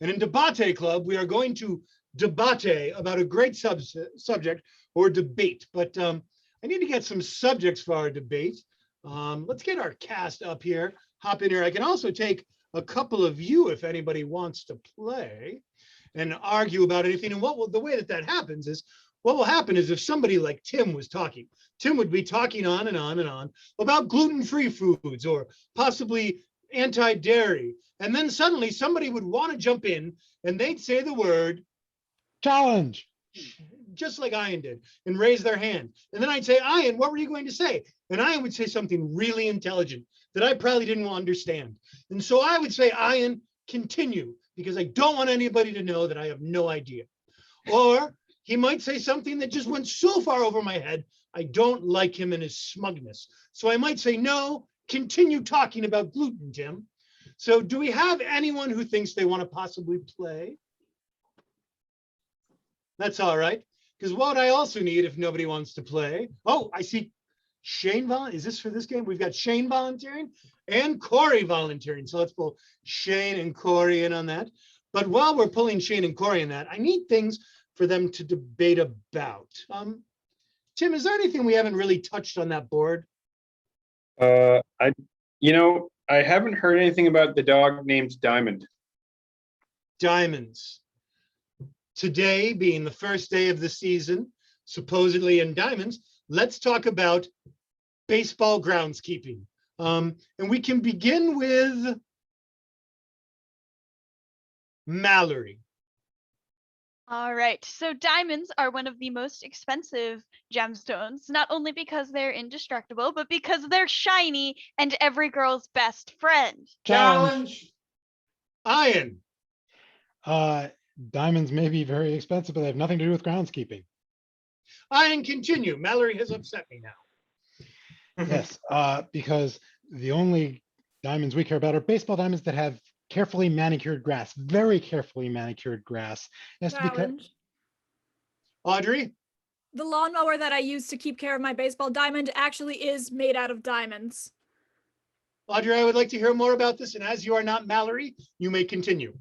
And in Dabate Club, we are going to debate about a great subject or debate. But I need to get some subjects for our debate. Let's get our cast up here, hop in here. I can also take a couple of you if anybody wants to play and argue about anything. And the way that happens is, what will happen is if somebody like Tim was talking, Tim would be talking on and on and on about gluten-free foods or possibly anti-dairy. And then suddenly somebody would want to jump in and they'd say the word challenge, just like Ian did, and raise their hand. And then I'd say, Ian, what were you going to say? And Ian would say something really intelligent that I probably didn't understand. And so I would say, Ian, continue, because I don't want anybody to know that I have no idea. Or he might say something that just went so far over my head, I don't like him and his smugness. So I might say, no, continue talking about gluten, Tim. So do we have anyone who thinks they want to possibly play? That's all right. Because what I also need, if nobody wants to play, oh, I see Shane is this for this game? We've got Shane volunteering and Corey volunteering. So let's pull Shane and Corey in on that. But while we're pulling Shane and Corey in that, I need things for them to debate about. Tim, is there anything we haven't really touched on that board? I haven't heard anything about the dog named Diamond. Diamonds. Today being the first day of the season, supposedly in diamonds, let's talk about baseball groundskeeping. And we can begin with Mallory. All right, so diamonds are one of the most expensive gemstones, not only because they're indestructible, but because they're shiny and every girl's best friend. Challenge. Ian. Diamonds may be very expensive, but they have nothing to do with groundskeeping. Ian, continue. Mallory has upset me now. Yes, because the only diamonds we care about are baseball diamonds that have carefully manicured grass, very carefully manicured grass. It has to be Challenge. Audrey? The lawnmower that I use to keep care of my baseball diamond actually is made out of diamonds. Audrey, I would like to hear more about this, and as you are not Mallory, you may continue.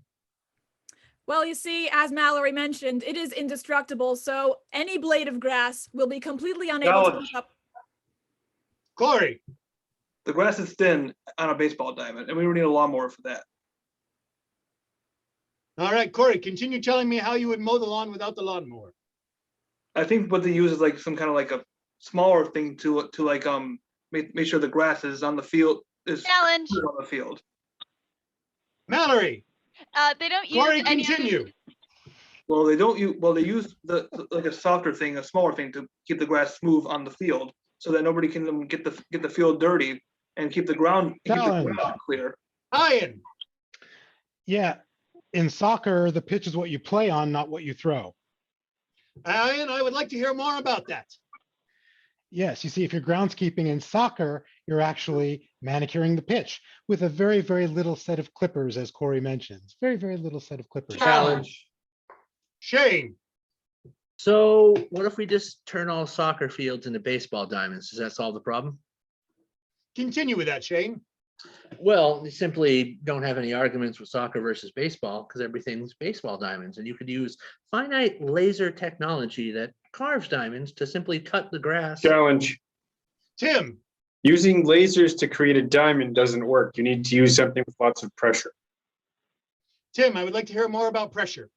Well, you see, as Mallory mentioned, it is indestructible, so any blade of grass will be completely unable to keep up. Corey. The grass is thin on a baseball diamond, and we don't need a lawnmower for that. All right, Corey, continue telling me how you would mow the lawn without the lawnmower. I think what they use is like some kind of like a smaller thing to like make sure the grass is on the field, is Challenge. on the field. Mallory. They don't use Corey, any continue. Well, they don't use. Well, they use like a softer thing, a smaller thing, to keep the grass smooth on the field, so that nobody can get the field dirty and keep the ground clear. Ian. Yeah, in soccer, the pitch is what you play on, not what you throw. Ian, I would like to hear more about that. Yes, you see, if you're groundskeeping in soccer, you're actually manicuring the pitch with a very, very little set of clippers, as Corey mentions. Very, very little set of clippers. Challenge. Shane. So what if we just turn all soccer fields into baseball diamonds? Does that solve the problem? Continue with that, Shane. Well, you simply don't have any arguments with soccer versus baseball because everything's baseball diamonds, and you could use finite laser technology that carves diamonds to simply cut the grass. Challenge. Tim. Using lasers to create a diamond doesn't work. You need to use something with lots of pressure. Tim, I would like to hear more about pressure.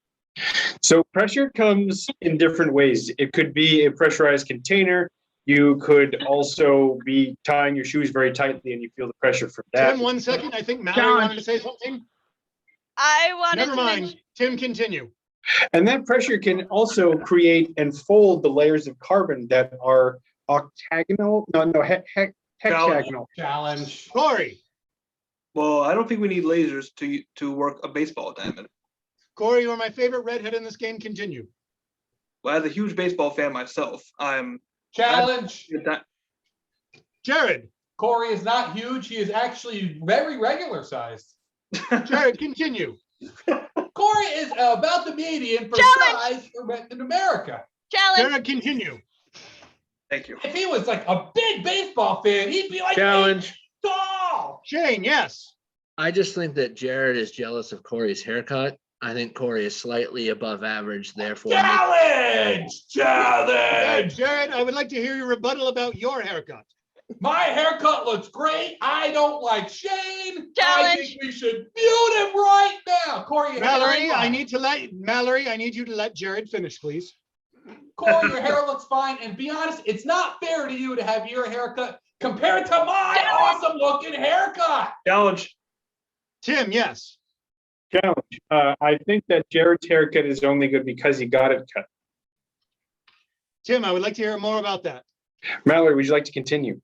So pressure comes in different ways. It could be a pressurized container. You could also be tying your shoes very tightly and you feel the pressure from that. Tim, 1 second. I think Mallory wanted to say something. I wanted Never to mind. mention- Tim, continue. And that pressure can also create and fold the layers of carbon that are octagonal, hexagonal. Challenge. Corey. Well, I don't think we need lasers to work a baseball diamond. Corey, you are my favorite redhead in this game. Continue. Well, as a huge baseball fan myself, I'm Challenge. Jared. Corey is not huge. He is actually very regular sized. Jared, continue. Corey is about the median for size in America. Challenge. Jared, continue. Thank you. If he was like a big baseball fan, he'd be like Challenge. 8 tall. Shane, yes. I just think that Jared is jealous of Corey's haircut. I think Corey is slightly above average, therefore. Challenge! Challenge! Jared, I would like to hear your rebuttal about your haircut. My haircut looks great. I don't like Shane. Challenge. I think we should mute him right now. Corey, your Mallory, hair I need you to let Jared finish, please. Corey, your hair looks fine. And be honest, it's not fair to you to have your haircut compared to my awesome looking haircut. Challenge. Tim, yes. Challenge. I think that Jared's haircut is only good because he got it cut. Tim, I would like to hear more about that. Mallory, would you like to continue?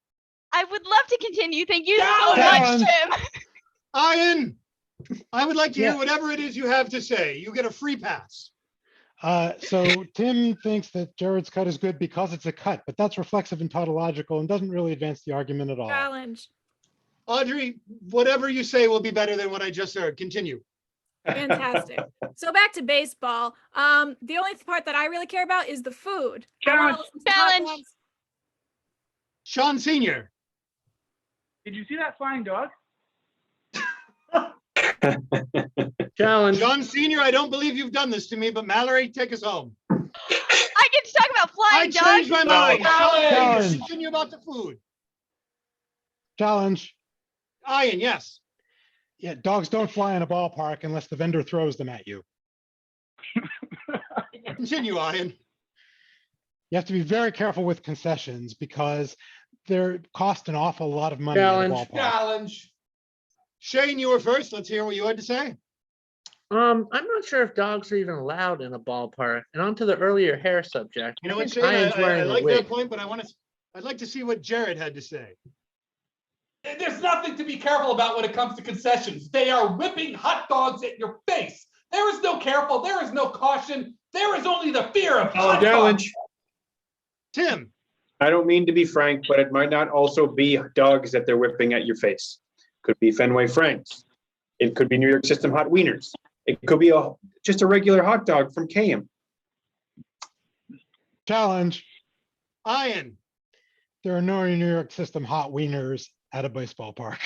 I would love to continue. Thank you so much, Tim. Ian, I would like to hear whatever it is you have to say. You get a free pass. So Tim thinks that Jared's cut is good because it's a cut, but that's reflexive and tautological and doesn't really advance the argument at all. Challenge. Audrey, whatever you say will be better than what I just heard. Continue. Fantastic. So back to baseball. The only part that I really care about is the food. Challenge. Challenge. Sean Senior. Did you see that flying dog? Challenge. Sean Senior, I don't believe you've done this to me, but Mallory, take us home. I get to talk about I flying dogs. changed my mind. Challenge. Continue about the food. Challenge. Ian, yes. Yeah, dogs don't fly in a ballpark unless the vendor throws them at you. Continue, Ian. You have to be very careful with concessions because they're cost an awful lot of money in a Challenge. ballpark. Challenge. Shane, you were first. Let's hear what you had to say. I'm not sure if dogs are even allowed in a ballpark. And on to the earlier hair subject. You know what, think Shane? Ian's I wearing a like wig. that point, but I'd like to see what Jared had to say. There's nothing to be careful about when it comes to concessions. They are whipping hot dogs at your face. There is no careful. There is no caution. There is only the fear of hot dogs. Challenge. Tim. I don't mean to be frank, but it might not also be dogs that they're whipping at your face. Could be Fenway Franks. It could be New York System hot wieners. It could be just a regular hot dog from KM. Challenge. Ian. There are no New York System hot wieners at a baseball park.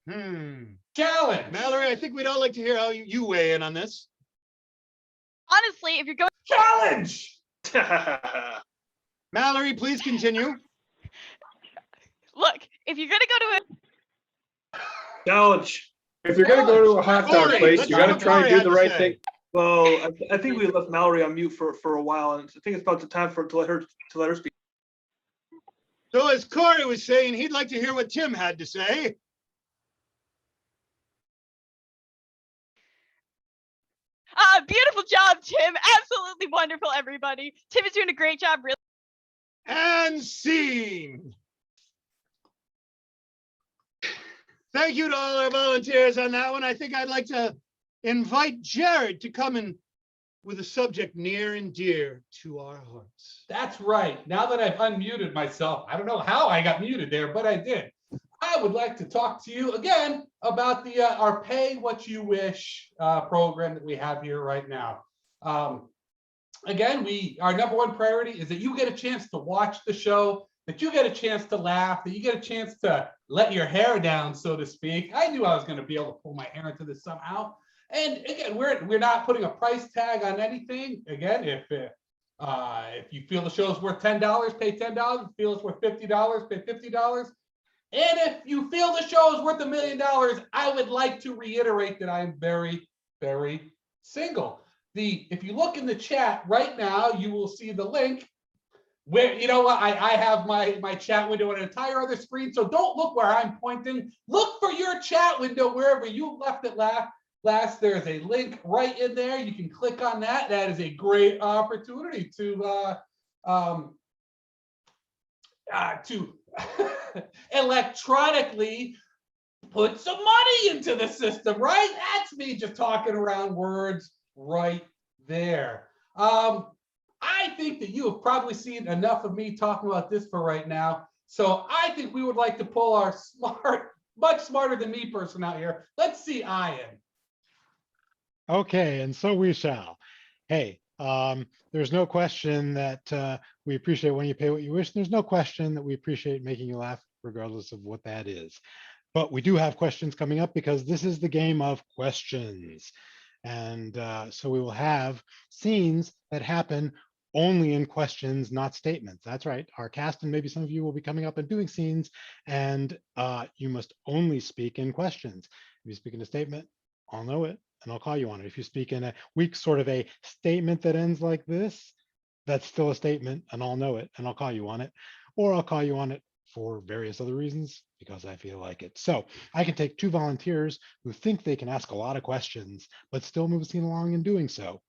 Challenge. Mallory, I think we'd all like to hear how you weigh in on this. Honestly, if you're going Challenge. Mallory, please continue. look, if you're gonna go to a Challenge. If you're gonna go to a hot dog Corey, place, let's you hear gotta what try and Corey do the had to right say. thing. Well, I think we left Mallory on mute for a while, and I think it's about the time to let her speak. So as Corey was saying, he'd like to hear what Tim had to say. beautiful job, Tim. Absolutely wonderful, everybody. Tim is doing a great job, really. And scene. Thank you to all our volunteers on that one. I think I'd like to invite Jared to come in with a subject near and dear to our hearts. That's right. Now that I've unmuted myself, I don't know how I got muted there, but I did. I would like to talk to you again about the our Pay What You Wish program that we have here right now. Again, our number one priority is that you get a chance to watch the show, that you get a chance to laugh, that you get a chance to let your hair down, so to speak. I knew I was going to be able to pull my hair into this somehow. And again, we're not putting a price tag on anything. Again, if you feel the show is worth $10, pay $10. If you feel it's worth $50, pay $50. And if you feel the show is worth $1 million, I would like to reiterate that I am very, very single. If you look in the chat right now, you will see the link where, you know what, I have my chat window on an entire other screen. So don't look where I'm pointing. Look for your chat window wherever you left it last. There's a link right in there. You can click on that. That is a great opportunity to electronically put some money into the system, right? That's me just talking around words right there. I think that you have probably seen enough of me talking about this for right now. So I think we would like to pull our much smarter than me person out here. Let's see Ian. Okay, and so we shall. Hey, there's no question that we appreciate when you pay what you wish. There's no question that we appreciate making you laugh, regardless of what that is. But we do have questions coming up because this is the game of questions. And so we will have scenes that happen only in questions, not statements. That's right. Our cast and maybe some of you will be coming up and doing scenes, and you must only speak in questions. If you speak in a statement, I'll know it and I'll call you on it. If you speak in a weak sort of a statement that ends like this, that's still a statement and I'll know it and I'll call you on it, or I'll call you on it for various other reasons because I feel like it. So I can take two volunteers who think they can ask a lot of questions, but still move the scene along in doing so.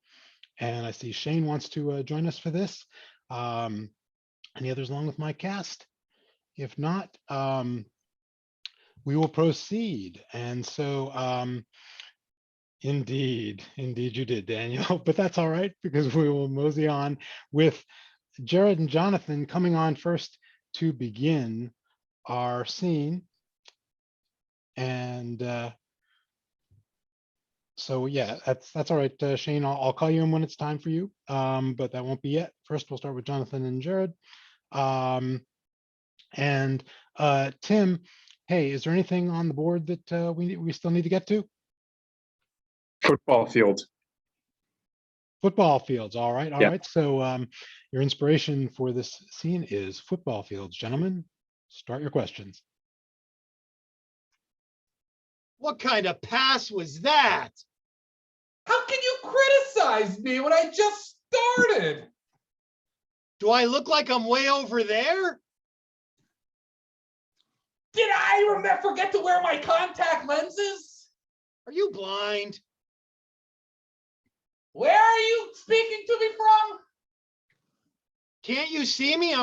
And I see Shane wants to join us for this. Any others along with my cast? If not, we will proceed. And so indeed you did, Daniel, but that's all right because we will mosey on with Jared and Jonathan coming on first to begin our scene. And so yeah, that's all right, Shane. I'll call you in when it's time for you, but that won't be yet. First, we'll start with Jonathan and Jared. And Tim, hey, is there anything on the board that we still need to get to? Football field. Football fields. All right. All Yeah. right. So your inspiration for this scene is football fields. Gentlemen, start your questions. What kind of pass was that? How can you criticize me when I just started? Do I look like I'm way over there? Did I forget to wear my contact lenses? Are you blind? Where are you speaking to me from? Can't you see me?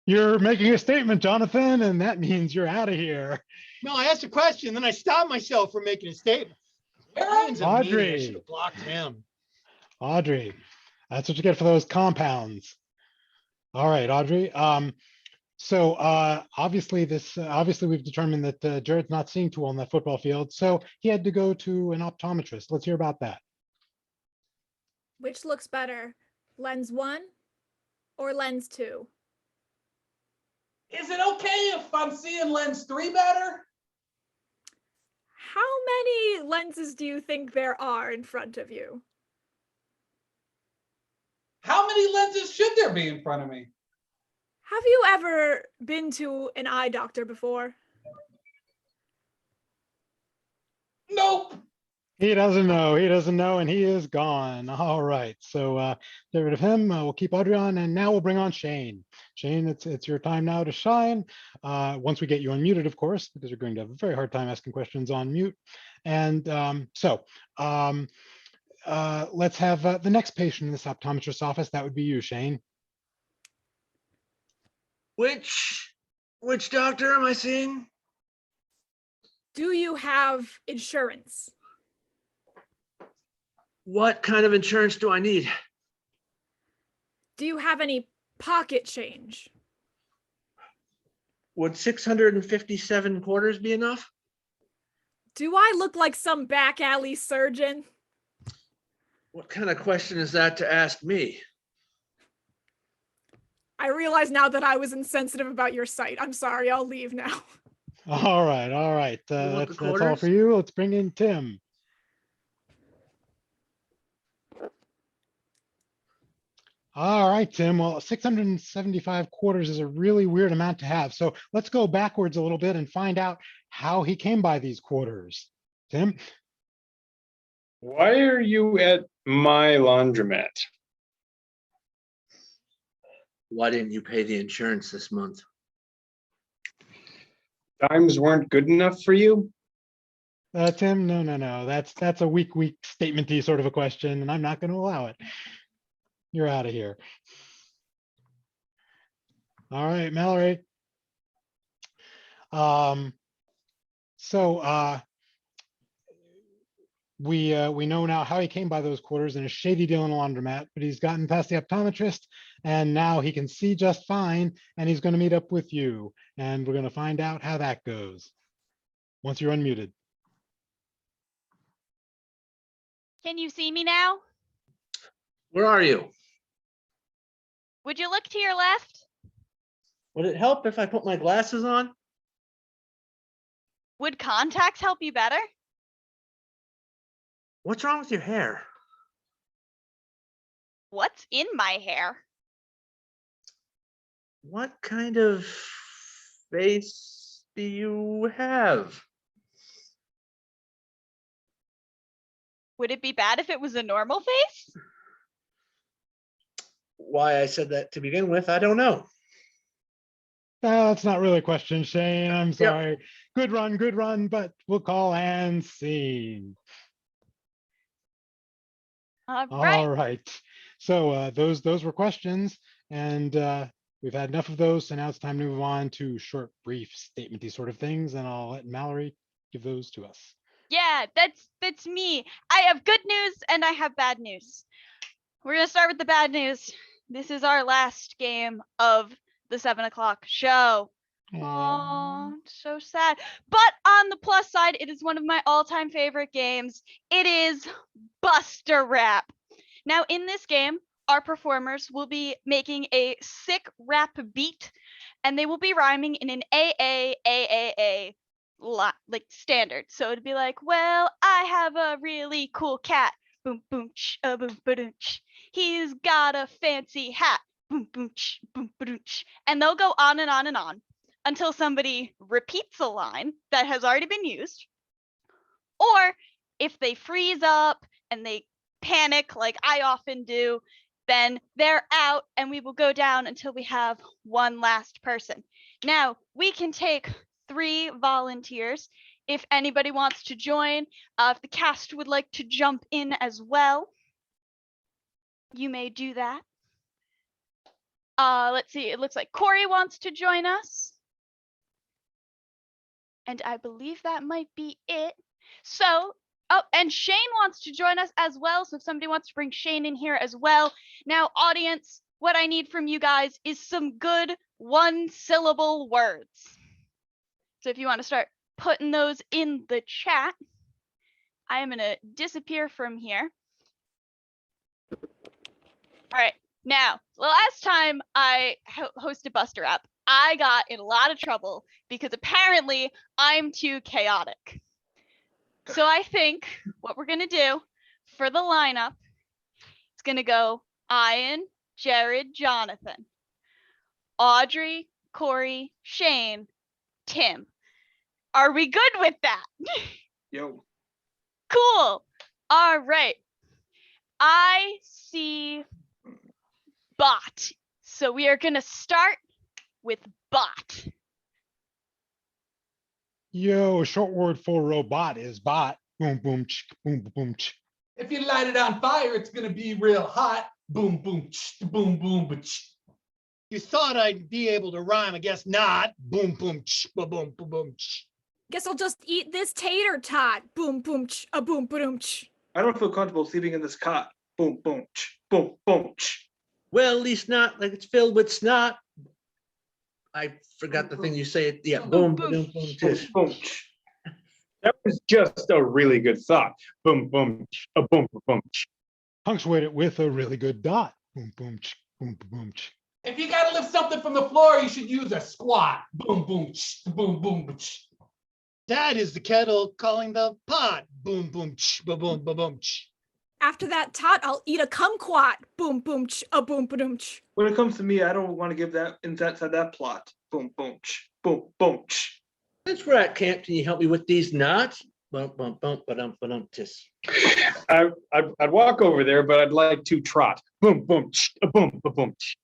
You're making a statement, Jonathan, and that means you're out of here. No, I asked a question, then I stopped myself from making a statement. Ian's a meanie. I Audrey. should have blocked him. Audrey, that's what you get for those compounds. All right, Audrey. So obviously we've determined that Jared's not seeing too well on that football field, so he had to go to an optometrist. Let's hear about that. Which looks better, lens 1 or lens 2? Is it okay if I'm seeing lens 3 better? How many lenses do you think there are in front of you? How many lenses should there be in front of me? Have you ever been to an eye doctor before? Nope. He doesn't know, and he is gone. All right, so get rid of him. We'll keep Audrey on, and now we'll bring on Shane. Shane, it's your time now to shine. Once we get you unmuted, of course, because you're going to have a very hard time asking questions on mute. And let's have the next patient in this optometrist's office. That would be you, Shane. Which doctor am I seeing? Do you have insurance? What kind of insurance do I need? Do you have any pocket change? Would 657 quarters be enough? Do I look like some back alley surgeon? What kind of question is that to ask me? I realize now that I was insensitive about your sight. I'm sorry, I'll leave now. All right. That's all for you. Let's bring in Tim. All right, Tim. Well, 675 quarters is a really weird amount to have. So let's go backwards a little bit and find out how he came by these quarters. Tim? Why are you at my laundromat? Why didn't you pay the insurance this month? Times weren't good enough for you? Tim, no. That's a weak statement-y sort of a question, and I'm not going to allow it. You're out of here. All right, Mallory. So we know now how he came by those quarters in a shady deal in a laundromat, but he's gotten past the optometrist and now he can see just fine, and he's going to meet up with you, and we're going to find out how that goes once you're unmuted. Can you see me now? Where are you? Would you look to your left? Would it help if I put my glasses on? Would contacts help you better? What's wrong with your hair? What's in my hair? What kind of face do you have? Would it be bad if it was a normal face? Why I said that to begin with, I don't know. That's not really a question, Shane. I'm sorry. Good run, but we'll call and scene. All right. So those were questions, and we've had enough of those. So now it's time to move on to short, brief, statementy sort of things, and I'll let Mallory give those to us. Yeah, that's me. I have good news and I have bad news. We're gonna start with the bad news. This is our last game of the 7 o'clock show. Oh, so sad. But on the plus side, it is one of my all-time favorite games. It is Buster Rap. Now, in this game, our performers will be making a sick rap beat, and they will be rhyming in an AAAAA like standard. So it'd be like, well, I have a really cool cat. Boom, boom, ch, boom, ba-doom, ch. He's got a fancy hat. Boom, boom, ch, boom, ba-doom, ch. And they'll go on and on and on until somebody repeats a line that has already been used. Or if they freeze up and they panic like I often do, then they're out and we will go down until we have one last person. Now, we can take 3 volunteers if anybody wants to join. If the cast would like to jump in as well, you may do that. Let's see, it looks like Corey wants to join us. And I believe that might be it. So, oh, and Shane wants to join us as well. So if somebody wants to bring Shane in here as well. Now, audience, what I need from you guys is some good 1-syllable words. So if you want to start putting those in the chat, I am going to disappear from here. All right. Now, the last time I hosted Buster Up, I got in a lot of trouble because apparently I'm too chaotic. So I think what we're going to do for the lineup is going to go Ian, Jared, Jonathan, Audrey, Corey, Shane, Tim. Are we good with that? Yo. Cool. All right. I see bot. So we are going to start with bot. Yo, a short word for robot is bot. Boom, boom, ch, boom, boom, ch. If you light it on fire, it's gonna be real hot. Boom, boom, ch, boom, boom, ch. You thought I'd be able to rhyme, I guess not. Boom, boom, ch, boom, boom, boom, ch. Guess I'll just eat this tater tot. Boom, boom, ch, a boom, boom, ch. I don't feel comfortable sleeping in this cot. Boom, boom, ch, boom, boom, ch. Well, at least not like it's filled with snot. I forgot the thing you say. Yeah, boom, boom, boom, tish. Boom, ch. That was just a really good thought. Boom, boom, a boom, boom. Punctuate it with a really good dot. Boom, boom, ch, boom, boom, ch. If you gotta lift something from the floor, you should use a squat. Boom, boom, ch, boom, boom, ch. That is the kettle calling the pot. Boom, boom, ch, boom, boom, boom, ch. After that tot, I'll eat a kumquat. Boom, boom, ch, a boom, boom, ch. When it comes to me, I don't want to give that inside that plot. Boom, boom, ch, boom, boom, ch. Since we're at camp, can you help me with these knots? Bump, bump, bump, ba-dum, ba-dum, tis. I'd walk over there, but I'd like to trot. Boom, boom, ch, boom, boom, ch.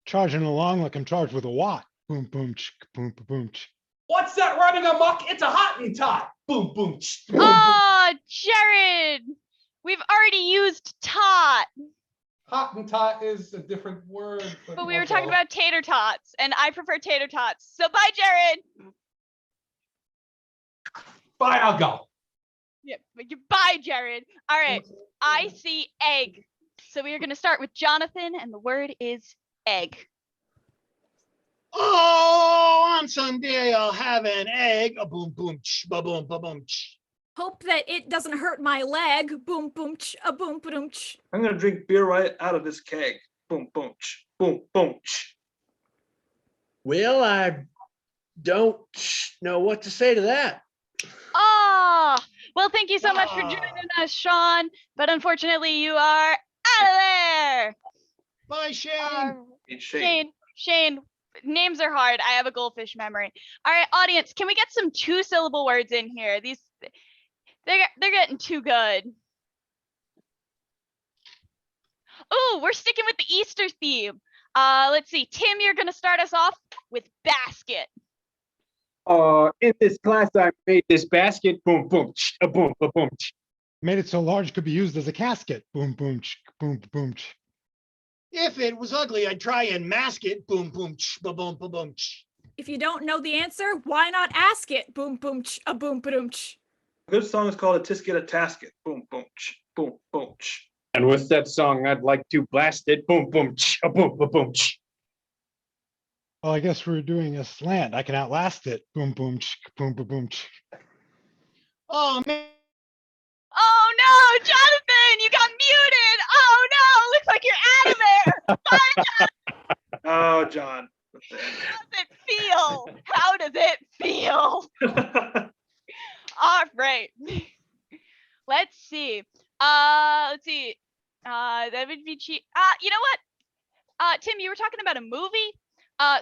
Charging along like I'm charged with a watt. Boom, boom, ch, boom, boom, ch. What's that running amok? It's a Hottentot. Boom, boom, ch, boom, Oh, Jared, we've already used tot. Hottentot is a different word. But we were talking about tater tots, and I prefer tater tots. So bye, Jared. Fine, I'll go. Yeah, bye, Jared. All right, I see egg. So we are going to start with Jonathan, and the word is egg. Oh, on Sunday I'll have an egg. A boom boom ch, ba boom ba boom ch. Hope that it doesn't hurt my leg. Boom boom ch, a boom boom ch. I'm gonna drink beer right out of this keg. Boom, boom, ch, boom, boom. Ch. Well, I don't know what to say to that. Ah, well, thank you so much for joining us, Sean. But unfortunately, you are out of there. Bye, Shane. Shane, names are hard. I have a goldfish memory. All right, audience, can we get some 2-syllable words in here? They're getting too good. Oh, we're sticking with the Easter theme. Let's see. Tim, you're gonna start us off with basket. In this class, I made this basket. Boom, boom, ch, a boom, ba boom. Ch. Made it so large it could be used as a casket. Boom, boom, ch, boom, boom. Ch. If it was ugly, I'd try and mask it. Boom boom ch, ba boom ba boom ch. If you don't know the answer, why not ask it? Boom boom ch, a boom boom ch. A good song is called A Tisket a Tasket. Boom, boom, ch, boom, boom. Ch. And with that song, I'd like to blast it. Boom, boom, ch, a boom, ba boom. Ch. Well, I guess we're doing a slant. I can outlast it. Boom, boom, ch, boom, ba boom. Ch. Oh man. Oh no, Jonathan, you got muted. Oh no, looks like you're out of there. Bye, Jonathan. Oh, John. How does it feel? How does it feel? All right. Let's see. That would be cheap. You know what? Tim, you were talking about a movie.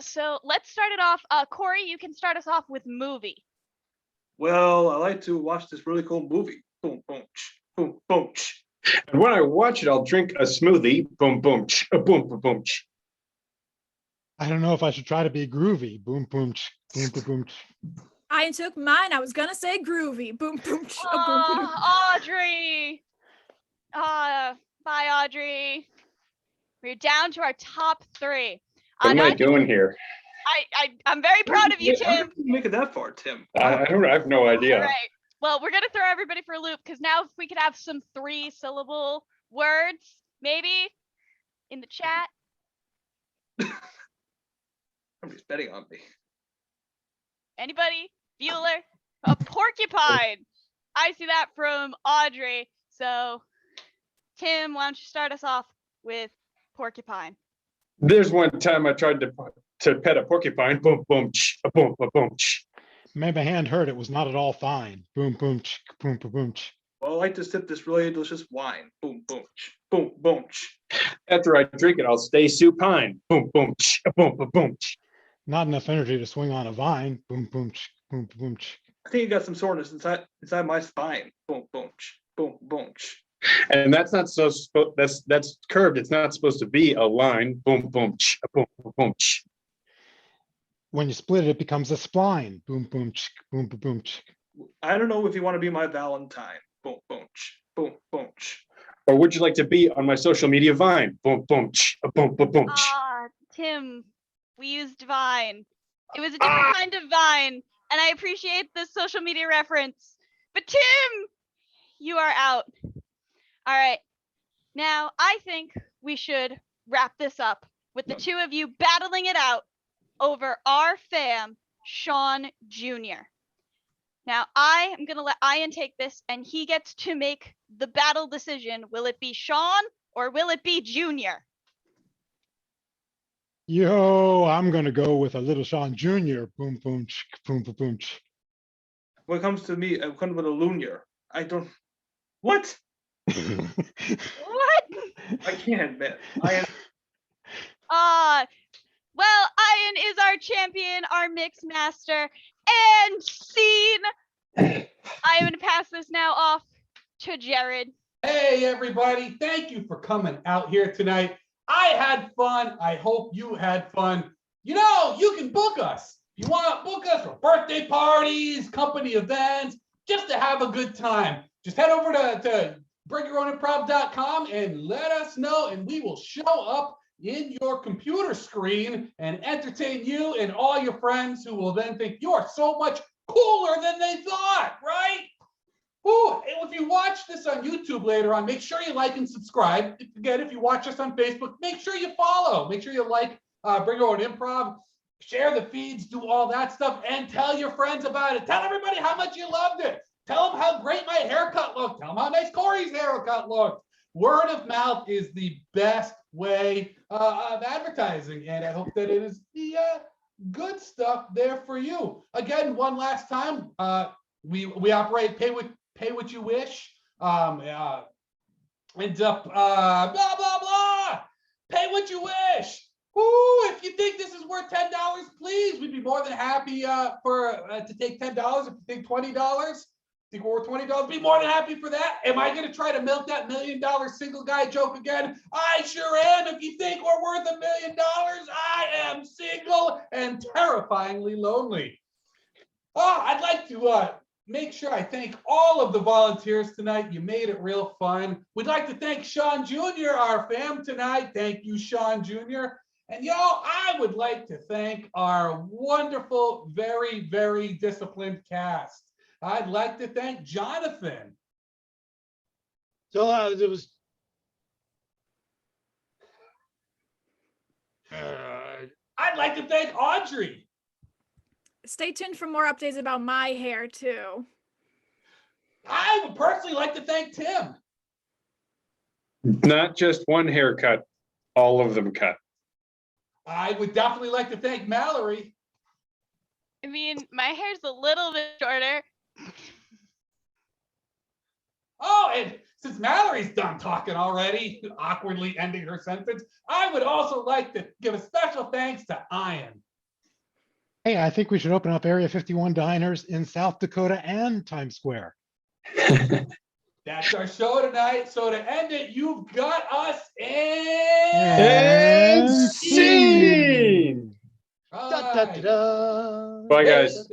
So let's start it off. Corey, you can start us off with movie. Well, I like to watch this really cool movie. Boom, boom, ch, boom, boom. Ch. And when I watch it, I'll drink a smoothie. Boom, boom, ch, a boom, ba boom. Ch. I don't know if I should try to be groovy. Boom, boom, ch, boom, ba boom. Ch. I took mine. I was gonna say groovy. Boom boom ch, a boom boom. Audrey. Bye, Audrey. We're down to our top 3. What am I doing here? I'm very proud of you, How Tim. did you make it that far, Tim? I have no idea. All right. Well, we're gonna throw everybody for a loop because now if we could have some 3-syllable words, maybe in the chat. Somebody's betting on me. Anybody? Bueller? A porcupine. I see that from Audrey. So, Tim, why don't you start us off with porcupine? There's one time I tried to pet a porcupine. Boom, boom, ch, a boom, ba boom. Ch. Made my hand hurt. It was not at all fine. Boom, boom, ch, boom, ba boom. Ch. Well, I like to sip this really delicious wine. Boom, boom, ch, boom, boom. Ch. After I drink it, I'll stay supine. Boom, boom, ch, a boom, ba boom. Ch. Not enough energy to swing on a vine. Boom, boom, ch, boom, ba boom. Ch. I think you got some soreness inside my spine. Boom, boom, ch, boom, boom. Ch. And that's not so. That's curved. It's not supposed to be a line. Boom, boom, ch, a boom, ba boom. Ch. When you split it, it becomes a spline. Boom, boom, ch, boom, ba boom. Ch. I don't know if you want to be my Valentine. Boom, boom, ch, boom, boom. Ch. Or would you like to be on my social media Vine? Boom, boom, ch, a boom, ba boom. Ch. Tim, we used Vine. It was a different kind of Vine, and I appreciate the social media reference. But Tim, you are out. All right. Now, I think we should wrap this up with the two of you battling it out over our fam, Sean Jr. Now, I am going to let Ian take this, and he gets to make the battle decision. Will it be Sean or will it be Junior? Yo, I'm going to go with a little Sean Jr. Boom, boom, ch, boom, ba boom. Ch. When it comes to me, I come with a lunar. I don't. What? What? I can't, man. I am. Well, Ian is our champion, our mix master, and scene. I'm going to pass this now off to Jared. Hey, everybody. Thank you for coming out here tonight. I had fun. I hope you had fun. You know, you can book us. You want to book us for birthday parties, company events, just to have a good time. Just head over to bringyourownimprov.com and let us know, and we will show up in your computer screen and entertain you and all your friends who will then think you are so much cooler than they thought, right? Ooh, this on YouTube later on, make sure you like and subscribe. Again, if you watch us on Facebook, make sure you follow. Make sure you like Bring Your Own Improv. Share the feeds, do all that stuff, and tell your friends about it. Tell everybody how much you loved it. Tell them how great my haircut looked. Tell them how nice Corey's haircut looked. Word of mouth is the best way of advertising, and I hope that it is the good stuff there for you. Again, one last time, we operate pay what you wish. Ends up blah blah blah. Pay what you wish. Woo, if you think this is worth $10, please, we'd be more than happy to take $10. If you think $20, think we're worth $20, be more than happy for that. Am I going to try to milk that $1 million single guy joke again? I sure am. If you think we're worth $1 million, I am single and terrifyingly lonely. I'd like to make sure I thank all of the volunteers tonight. You made it real fun. We'd like to thank Sean Jr., our fam tonight. Thank you, Sean Jr. And y'all, I would like to thank our wonderful, very, very disciplined cast. I'd like to thank Jonathan. So there was. I'd like to thank Audrey. Stay tuned for more updates about my hair too. I would personally like to thank Tim. Not just one haircut, all of them cut. I would definitely like to thank Mallory. I mean, my hair's a little bit shorter. Oh, and since Mallory's done talking already, awkwardly ending her sentence, I would also like to give a special thanks to Ian. Hey, I think we should open up Area 51 diners in South Dakota and Times Square. That's our show tonight. So to end it, you've got us And scene. Bye, guys.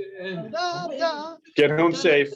Get home safe.